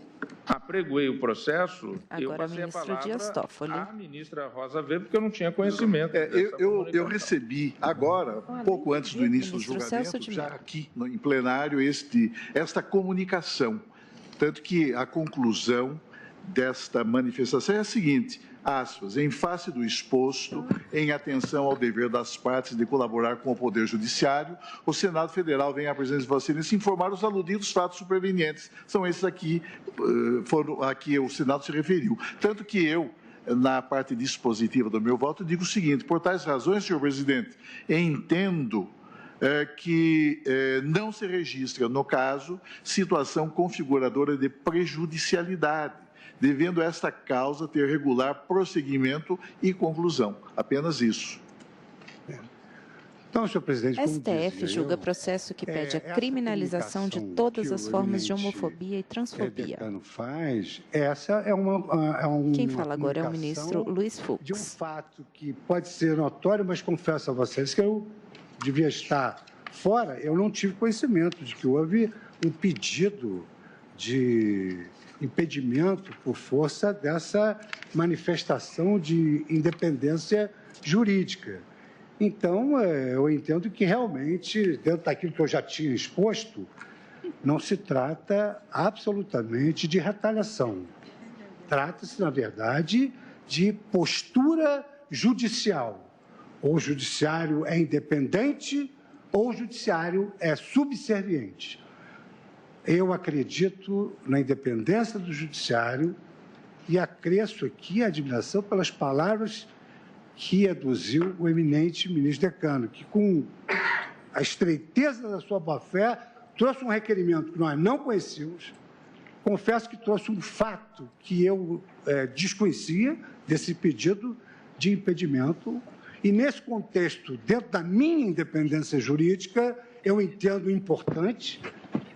C: apregoei o processo, eu
A: agora
C: passei a palavra
A: Dias Toffoli.
C: à ministra Rosa Weber, porque eu não tinha conhecimento.
E: Eu recebi agora, pouco antes do início do julgamento, já aqui em plenário, esta comunicação. Tanto que a conclusão desta manifestação é a seguinte, aspas, em face do exposto, em atenção ao dever das partes de colaborar com o Poder Judiciário, o Senado Federal vem à presença de Vossa Excelência informar os aludidos fatos supervenientes. São esses aqui, foram a que o Senado se referiu. Tanto que eu, na parte dispositiva do meu voto, digo o seguinte, por tais razões, senhor presidente, entendo que não se registra, no caso, situação configuradora de prejudicialidade, devendo esta causa ter regular prosseguimento e conclusão. Apenas isso.
I: Então, senhor presidente,
A: STF julga processo que pede a criminalização de todas as formas de homofobia e transfobia. Quem fala agora é o ministro Luiz Fux.
I: De um fato que pode ser notório, mas confesso a vocês que eu devia estar fora, eu não tive conhecimento de que houve um pedido de impedimento por força dessa manifestação de independência jurídica. Então, eu entendo que realmente, dentro daquilo que eu já tinha exposto, não se trata absolutamente de retaliação. Trata-se, na verdade, de postura judicial. Ou o judiciário é independente ou o judiciário é subserviente. Eu acredito na independência do judiciário e acresço aqui a admiração pelas palavras que aduziu o eminente ministro Decano, que com a estreiteza da sua boa-fé trouxe um requerimento que nós não conhecíamos. Confesso que trouxe um fato que eu desconhecia desse pedido de impedimento e, nesse contexto, dentro da minha independência jurídica, eu entendo importante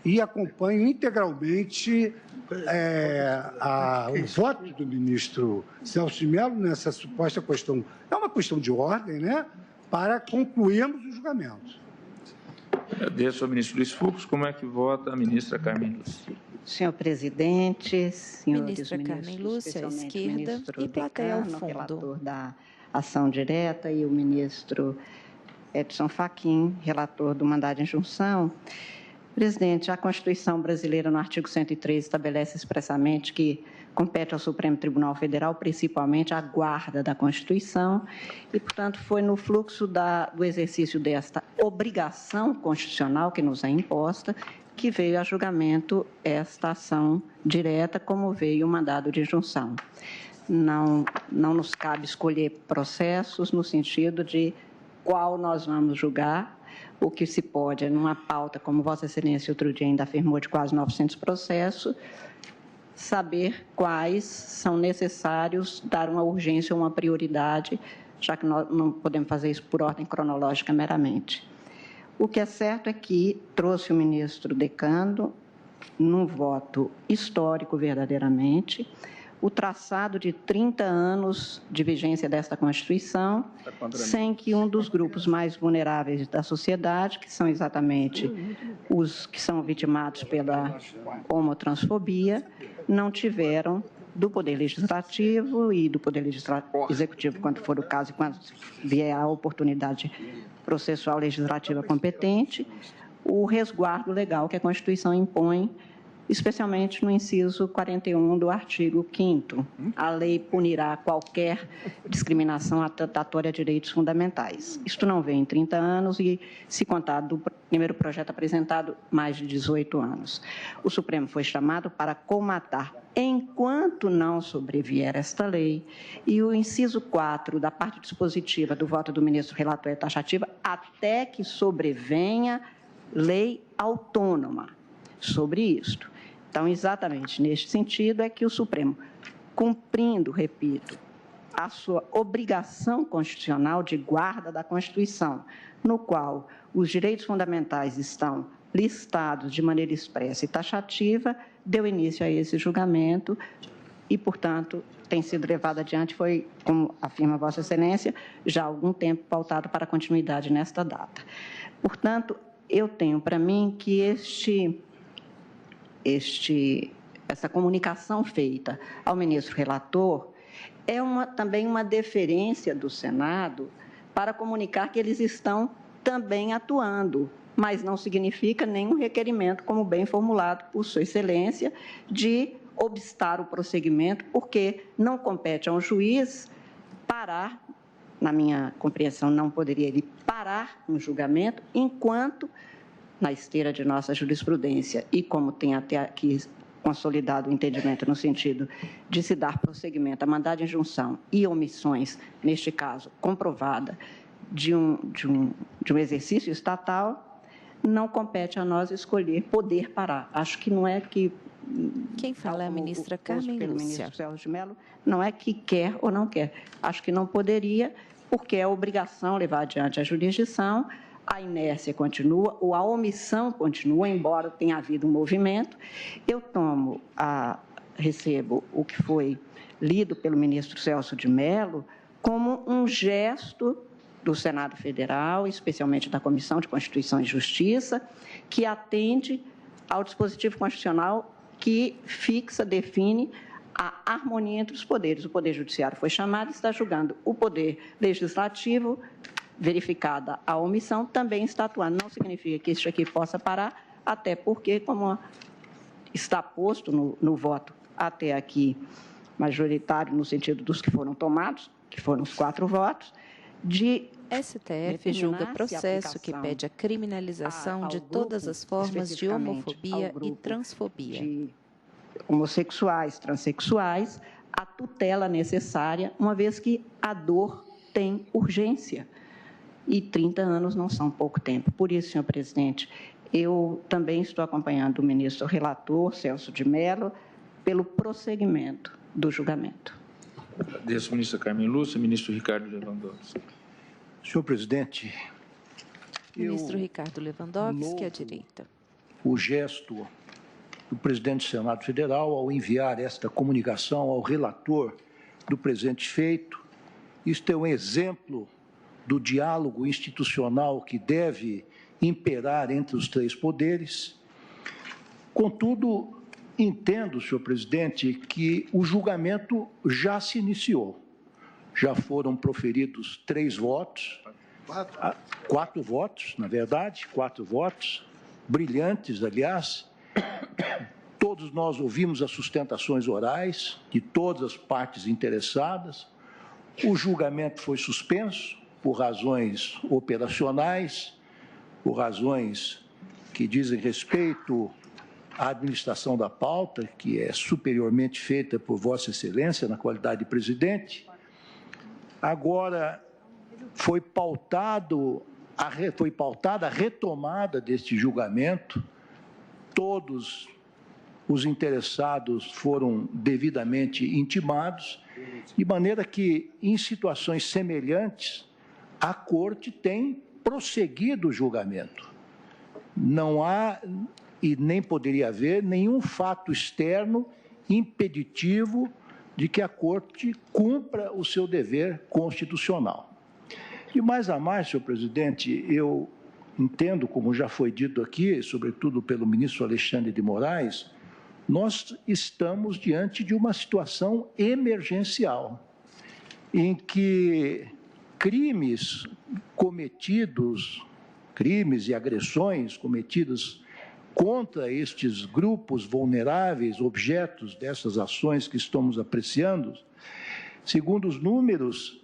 I: e acompanho integralmente o voto do ministro Celso de Mello nessa suposta questão. É uma questão de ordem, né? Para concluirmos o julgamento.
C: Agradeço ao ministro Luiz Fux. Como é que vota a ministra Carmen Lúcia?
N: Senhor presidente, senhores
A: ministra
N: ministros,
A: Carmen Lúcia, à esquerda,
N: ministro
A: e plateia ao
N: Decano,
A: fundo.
N: relator da ação direta, e o ministro Edson Fachin, relator do mandado de injunção. Presidente, a Constituição brasileira, no artigo 103, estabelece expressamente que compete ao Supremo Tribunal Federal, principalmente, a guarda da Constituição e, portanto, foi no fluxo do exercício desta obrigação constitucional que nos é imposta que veio a julgamento esta ação direta, como veio o mandado de injunção. Não nos cabe escolher processos no sentido de qual nós vamos julgar. O que se pode, numa pauta, como Vossa Excelência outro dia ainda afirmou, de quase 900 processos, saber quais são necessários, dar uma urgência ou uma prioridade, já que nós não podemos fazer isso por ordem cronológica meramente. O que é certo é que trouxe o ministro Decano, num voto histórico verdadeiramente, o traçado de 30 anos de vigência desta Constituição, sem que um dos grupos mais vulneráveis da sociedade, que são exatamente os que são vitimados pela homotransfobia, não tiveram do Poder Legislativo e do Poder Executivo, quando for o caso e quando vier a oportunidade processual legislativa competente, o resguardo legal que a Constituição impõe, especialmente no inciso 41 do artigo 5º. A lei punirá qualquer discriminação atentatória a direitos fundamentais. Isto não vem em 30 anos e, se contar do primeiro projeto apresentado, mais de 18 anos. O Supremo foi chamado para comatar, enquanto não sobrevier esta lei, e o inciso 4 da parte dispositiva do voto do ministro relator é taxativa, até que sobrevenha lei autônoma sobre isto. Então, exatamente neste sentido é que o Supremo, cumprindo, repito, a sua obrigação constitucional de guarda da Constituição, no qual os direitos fundamentais estão listados de maneira expressa e taxativa, deu início a esse julgamento e, portanto, tem sido levado adiante, foi, como afirma Vossa Excelência, já há algum tempo pautado para continuidade nesta data. Portanto, eu tenho para mim que essa comunicação feita ao ministro relator é também uma deferência do Senado para comunicar que eles estão também atuando, mas não significa nenhum requerimento, como bem formulado por Sua Excelência, de obstar o prosseguimento, porque não compete a um juiz parar, na minha compreensão, não poderia ele parar um julgamento, enquanto, na esteira de nossa jurisprudência, e como tem até aqui consolidado o entendimento no sentido de se dar prosseguimento a mandado de injunção e omissões, neste caso, comprovada, de um exercício estatal, não compete a nós escolher poder parar. Acho que não é que...
A: Quem fala é a ministra Carmen Lúcia.
N: Ministro Celso de Mello, não é que quer ou não quer. Acho que não poderia, porque é obrigação levar adiante a jurisdição, a inércia continua, ou a omissão continua, embora tenha havido um movimento. Eu recebo o que foi lido pelo ministro Celso de Mello como um gesto do Senado Federal, especialmente da Comissão de Constituição e Justiça, que atende ao dispositivo constitucional que fixa, define a harmonia entre os poderes. O Poder Judiciário foi chamado e está julgando. O Poder Legislativo, verificada a omissão, também está atuando. Não significa que isso aqui possa parar, até porque, como está posto no voto até aqui majoritário, no sentido dos que foram tomados, que foram os 4 votos, de
A: STF julga processo que pede a criminalização de todas as formas de homofobia e transfobia.
N: De homossexuais, transexuais, a tutela necessária, uma vez que a dor tem urgência. E 30 anos não são pouco tempo. Por isso, senhor presidente, eu também estou acompanhando o ministro relator, Celso de Mello, pelo prosseguimento do julgamento.
C: Agradeço, ministra Carmen Lúcia. Ministro Ricardo Lewandowski.
K: Senhor presidente,
A: ministro Ricardo Lewandowski, à direita.
K: O gesto do presidente do Senado Federal ao enviar esta comunicação ao relator do presente feito, isto é um exemplo do diálogo institucional que deve imperar entre os 3 poderes. Contudo, entendo, senhor presidente, que o julgamento já se iniciou. Já foram proferidos 3 votos, 4 votos, na verdade, 4 votos, brilhantes, aliás. Todos nós ouvimos as sustentações orais de todas as partes interessadas. O julgamento foi suspenso por razões operacionais, por razões que dizem respeito à administração da pauta, que é superiormente feita por Vossa Excelência na qualidade de presidente. Agora foi pautada a retomada deste julgamento. Todos os interessados foram devidamente intimados, de maneira que, em situações semelhantes, a Corte tem prosseguido o julgamento. Não há, e nem poderia haver, nenhum fato externo impeditivo de que a Corte cumpra o seu dever constitucional. De mais a mais, senhor presidente, eu entendo, como já foi dito aqui, sobretudo pelo ministro Alexandre de Moraes, nós estamos diante de uma situação emergencial, em que crimes e agressões cometidas contra estes grupos vulneráveis, objetos dessas ações que estamos apreciando, segundo os números,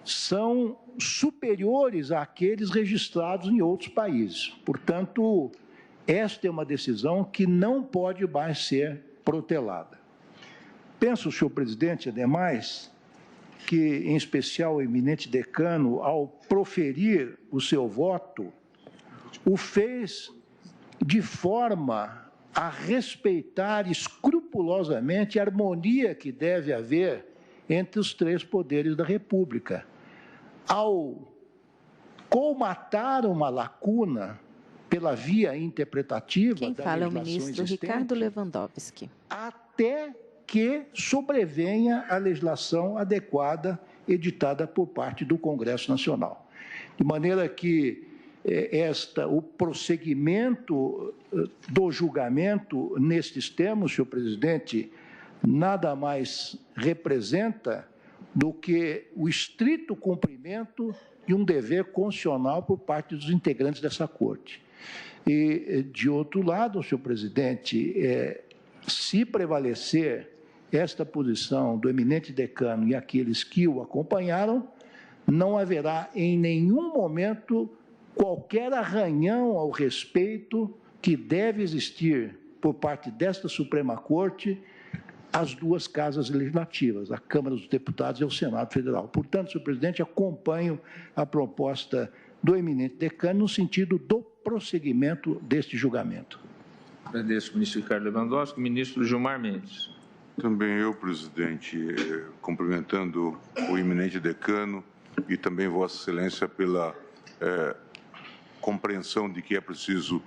K: são superiores àqueles registrados em outros países. Portanto, esta é uma decisão que não pode mais ser protelada. Penso, senhor presidente, ademais, que, em especial, o eminente decano, ao proferir o seu voto, o fez de forma a respeitar escrupulosamente a harmonia que deve haver entre os três poderes da República. Ao colmatar uma lacuna pela via interpretativa
A: Quem
K: da
A: fala é o
K: legislação
A: ministro
K: existente,
A: Ricardo Lewandowski.
K: até que sobrevenha a legislação adequada editada por parte do Congresso Nacional. De maneira que o prosseguimento do julgamento nestes termos, senhor presidente, nada mais representa do que o estrito cumprimento de um dever constitucional por parte dos integrantes dessa Corte. E, de outro lado, senhor presidente, se prevalecer esta posição do eminente decano e aqueles que o acompanharam, não haverá em nenhum momento qualquer arranhão ao respeito que deve existir por parte desta Suprema Corte às duas casas legislativas, a Câmara dos Deputados e o Senado Federal. Portanto, senhor presidente, acompanho a proposta do eminente decano no sentido do prosseguimento deste julgamento.
C: Agradeço, ministro Ricardo Lewandowski. Ministro Gilmar Mendes.
M: Também eu, presidente, cumprimentando o eminente decano e também Vossa Excelência pela compreensão de que é preciso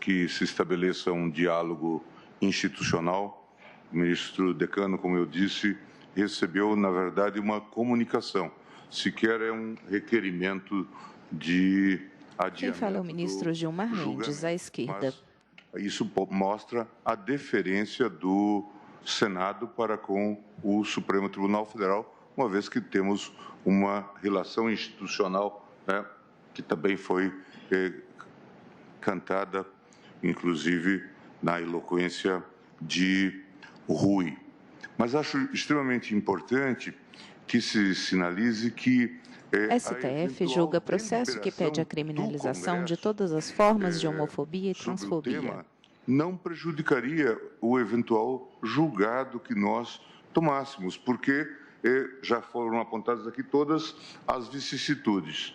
M: que se estabeleça um diálogo institucional. O ministro decano, como eu disse, recebeu, na verdade, uma comunicação. Sequer é um requerimento de adiamento.
A: Quem fala é o ministro Gilmar Mendes, à esquerda.
M: Mas isso mostra a deferência do Senado para com o Supremo Tribunal Federal, uma vez que temos uma relação institucional, né, que também foi cantada, inclusive, na eloquência de Rui. Mas acho extremamente importante que se sinalize que
A: STF julga processo que pede a criminalização de todas as formas de homofobia e transfobia.
M: Não prejudicaria o eventual julgado que nós tomássemos, porque já foram apontadas aqui todas as vicissitudes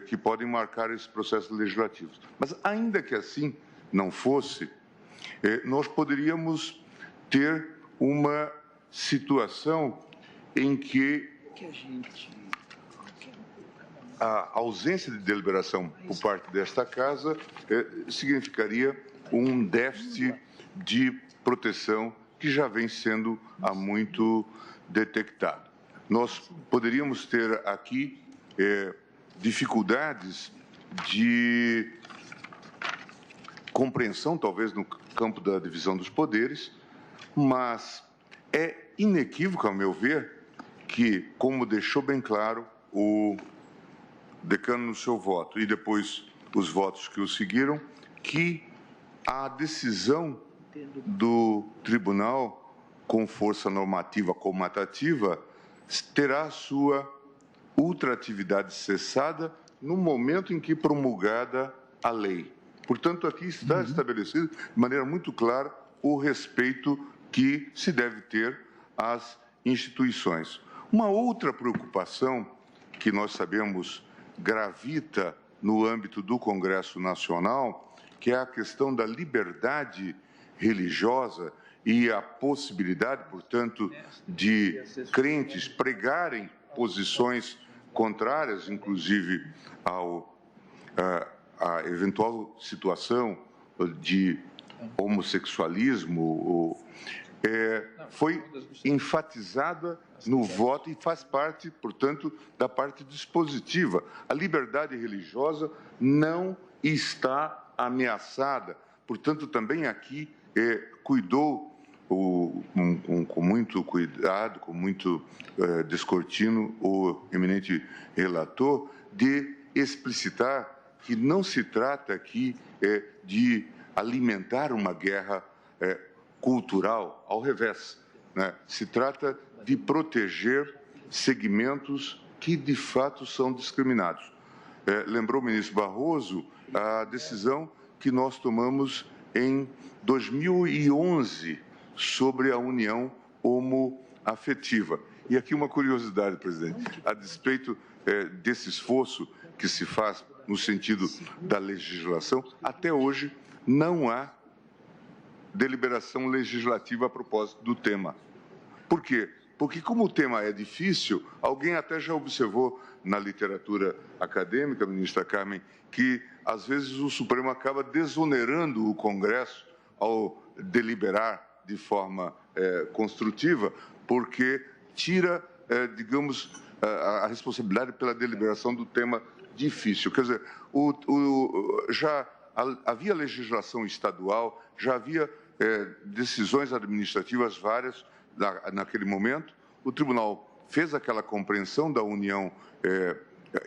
M: que podem marcar esse processo legislativo. Mas, ainda que assim não fosse, nós poderíamos ter uma situação em que a ausência de deliberação por parte desta Casa significaria um déficit de proteção que já vem sendo há muito detectado. Nós poderíamos ter aqui dificuldades de compreensão, talvez, no campo da divisão dos poderes, mas é inequívoco, ao meu ver, que, como deixou bem claro o decano no seu voto e depois os votos que o seguiram, que a decisão do tribunal com força normativa comatativa terá sua ultratividade cessada no momento em que promulgada a lei. Portanto, aqui está estabelecido de maneira muito clara o respeito que se deve ter às instituições. Uma outra preocupação que nós sabemos gravita no âmbito do Congresso Nacional, que é a questão da liberdade religiosa e a possibilidade, portanto, de crentes pregarem posições contrárias, inclusive à eventual situação de homossexualismo, foi enfatizada no voto e faz parte, portanto, da parte dispositiva. A liberdade religiosa não está ameaçada. Portanto, também aqui cuidou, com muito cuidado, com muito descortino, o eminente relator, de explicitar que não se trata aqui de alimentar uma guerra cultural, ao revés, né? Se trata de proteger segmentos que, de fato, são discriminados. Lembrou o ministro Barroso a decisão que nós tomamos em 2011 sobre a união homoafetiva. E aqui uma curiosidade, presidente, a despeito desse esforço que se faz no sentido da legislação, até hoje não há deliberação legislativa a propósito do tema. Por quê? Porque como o tema é difícil, alguém até já observou na literatura acadêmica, ministra Carmen, que às vezes o Supremo acaba desonerando o Congresso ao deliberar de forma construtiva, porque tira, digamos, a responsabilidade pela deliberação do tema difícil. Quer dizer, já havia legislação estadual, já havia decisões administrativas várias naquele momento. O tribunal fez aquela compreensão da união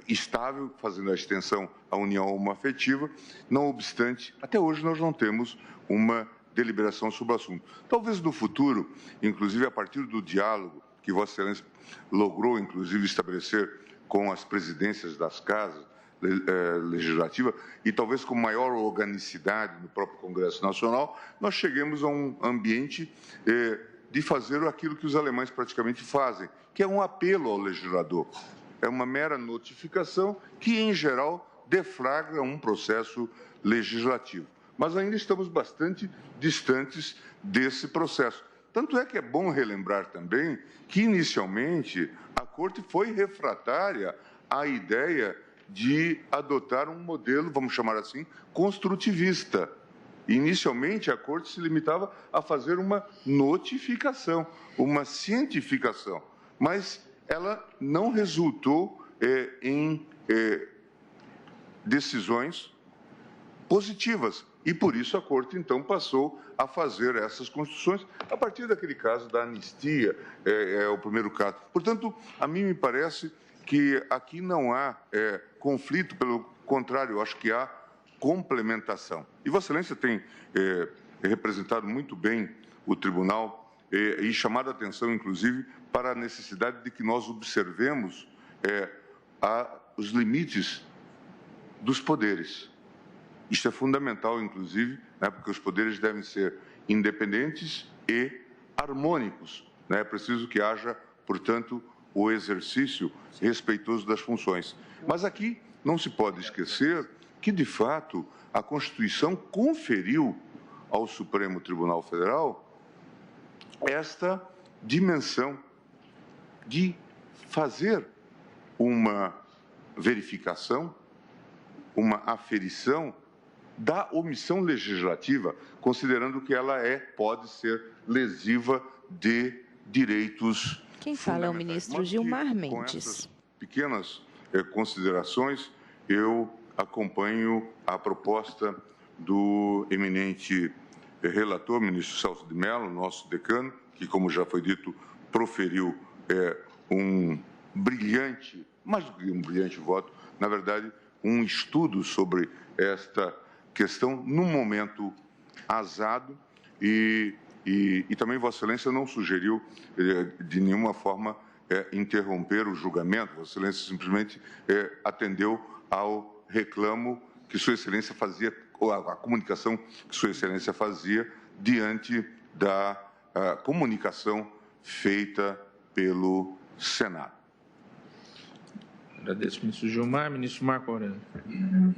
M: estável, fazendo a extensão à união homoafetiva. Não obstante, até hoje nós não temos uma deliberação sobre o assunto. Talvez no futuro, inclusive a partir do diálogo que Vossa Excelência logrou, inclusive, estabelecer com as presidências das casas legislativas e talvez com maior organicidade no próprio Congresso Nacional, nós cheguemos a um ambiente de fazer aquilo que os alemães praticamente fazem, que é um apelo ao legislador. É uma mera notificação que, em geral, deflagra um processo legislativo. Mas ainda estamos bastante distantes desse processo. Tanto é que é bom relembrar também que, inicialmente, a Corte foi refratária à ideia de adotar um modelo, vamos chamar assim, construtivista. Inicialmente, a Corte se limitava a fazer uma notificação, uma cientificação, mas ela não resultou em decisões positivas. E, por isso, a Corte, então, passou a fazer essas construções a partir daquele caso da anistia, é o primeiro caso. Portanto, a mim me parece que aqui não há conflito, pelo contrário, acho que há complementação. E Vossa Excelência tem representado muito bem o Tribunal e chamado a atenção, inclusive, para a necessidade de que nós observemos os limites dos poderes. Isto é fundamental, inclusive, porque os poderes devem ser independentes e harmônicos. É preciso que haja, portanto, o exercício respeitoso das funções. Mas aqui não se pode esquecer que, de fato, a Constituição conferiu ao Supremo Tribunal Federal esta dimensão de fazer uma verificação, uma aferição da omissão legislativa, considerando que ela pode ser lesiva de direitos.
A: Quem fala é o ministro Gilmar Mendes.
M: Com essas pequenas considerações, eu acompanho a proposta do eminente relator, ministro Celso de Mello, nosso decano, que, como já foi dito, proferiu um brilhante, mais do que um brilhante voto, na verdade, um estudo sobre esta questão num momento azado e também Vossa Excelência não sugeriu de nenhuma forma interromper o julgamento. Vossa Excelência simplesmente atendeu ao reclamo que Sua Excelência fazia, ou a comunicação que Sua Excelência fazia diante da comunicação feita pelo Senado.
C: Agradeço, ministro Gilmar. Ministro Marco Aurélio.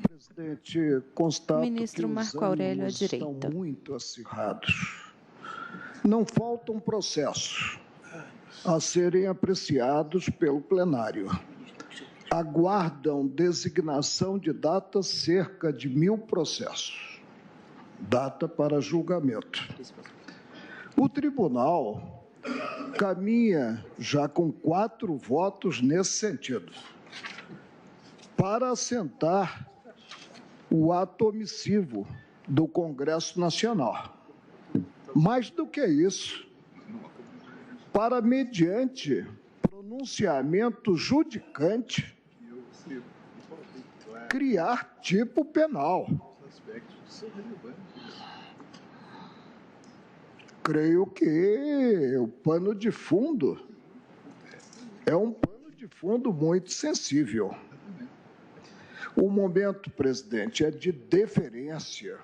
J: Presidente, constato
A: ministro
J: que
A: Marco Aurélio, à
J: os
A: direita.
J: Estão muito acirrados. Não faltam processos a serem apreciados pelo plenário. Aguardam designação de data cerca de 1.000 processos. Data para julgamento. O tribunal caminha já com 4 votos nesse sentido, para assentar o ato omissivo do Congresso Nacional. Mais do que isso, para, mediante pronunciamento judicante, criar tipo penal. Creio que o pano de fundo é um pano de fundo muito sensível. O momento, presidente, é de deferência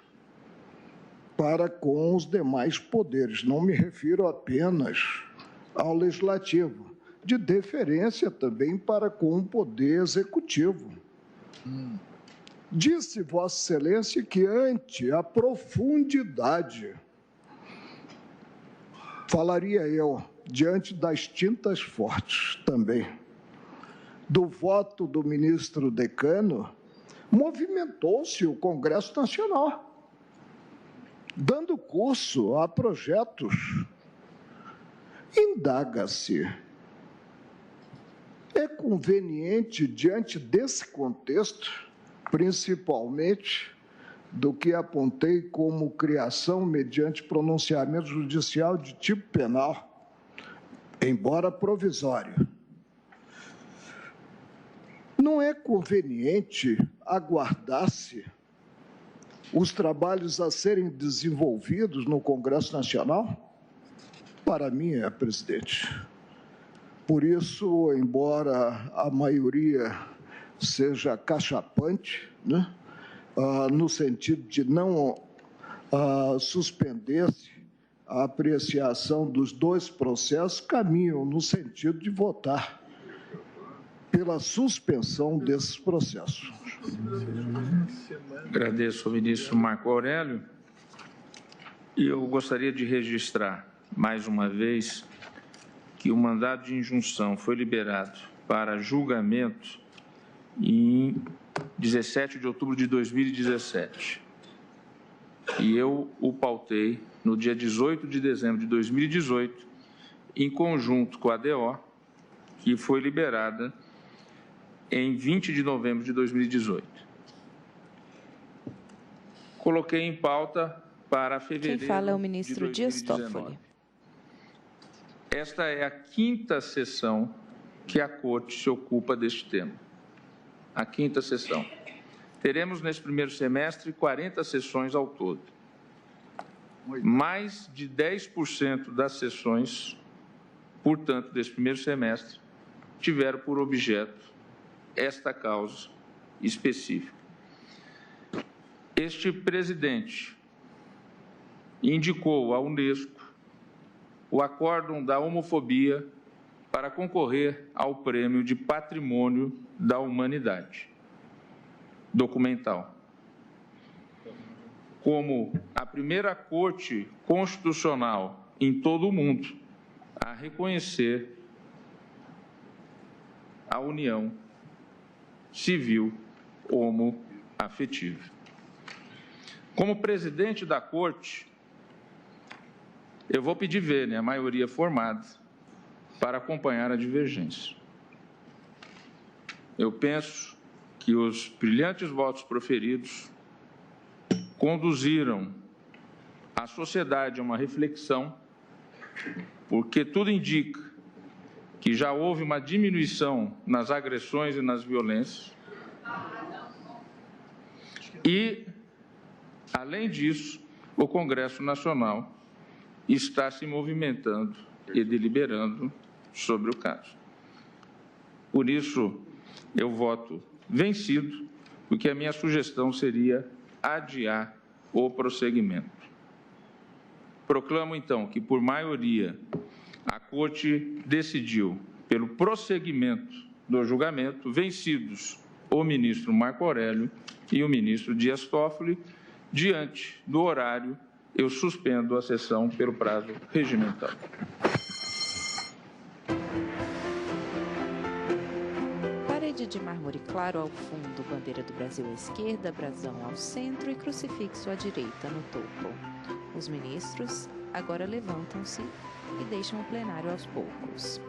J: para com os demais poderes. Não me refiro apenas ao legislativo, de deferência também para com o poder executivo. Disse Vossa Excelência que ante a profundidade, falaria eu, diante das tintas fortes também, do voto do ministro Decano, movimentou-se o Congresso Nacional, dando curso a projetos. Indaga-se: é conveniente, diante desse contexto, principalmente do que apontei como criação mediante pronunciamento judicial de tipo penal, embora provisório, não é conveniente aguardar-se os trabalhos a serem desenvolvidos no Congresso Nacional? Para mim é, presidente. Por isso, embora a maioria seja cachapante, né, no sentido de não suspender-se a apreciação dos dois processos, caminham no sentido de votar pela suspensão desses processos.
C: Agradeço ao ministro Marco Aurélio. E eu gostaria de registrar, mais uma vez, que o mandado de injunção foi liberado para julgamento em 17 de outubro de 2017. E eu o pautei no dia 18 de dezembro de 2018, em conjunto com a ADO, que foi liberada em 20 de novembro de 2018. Coloquei em pauta para fevereiro.
A: Quem fala é o ministro Dias Toffoli.
C: Esta é a 5ª sessão que a Corte se ocupa deste tema. A 5ª sessão. Teremos nesse primeiro semestre 40 sessões ao todo. Mais de 10% das sessões, portanto, desse primeiro semestre, tiveram por objeto esta causa específica. Este presidente indicou à Unesco o acórdão da homofobia para concorrer ao Prêmio de Patrimônio da Humanidade documental. Como a primeira corte constitucional em todo o mundo a reconhecer a união civil homoafetiva. Como presidente da corte, eu vou pedir vênia, a maioria formada, para acompanhar a divergência. Eu penso que os brilhantes votos proferidos conduziram a sociedade a uma reflexão, porque tudo indica que já houve uma diminuição nas agressões e nas violências. E, além disso, o Congresso Nacional está se movimentando e deliberando sobre o caso. Por isso, eu voto vencido, porque a minha sugestão seria adiar o prosseguimento. Proclamo, então, que, por maioria, a Corte decidiu pelo prosseguimento do julgamento, vencidos o ministro Marco Aurélio e o ministro Dias Toffoli. Diante do horário, eu suspendo a sessão pelo prazo regimental.
A: Parede de mármore claro ao fundo, bandeira do Brasil à esquerda, brasão ao centro e crucifixo à direita no topo. Os ministros agora levantam-se e deixam o plenário aos poucos.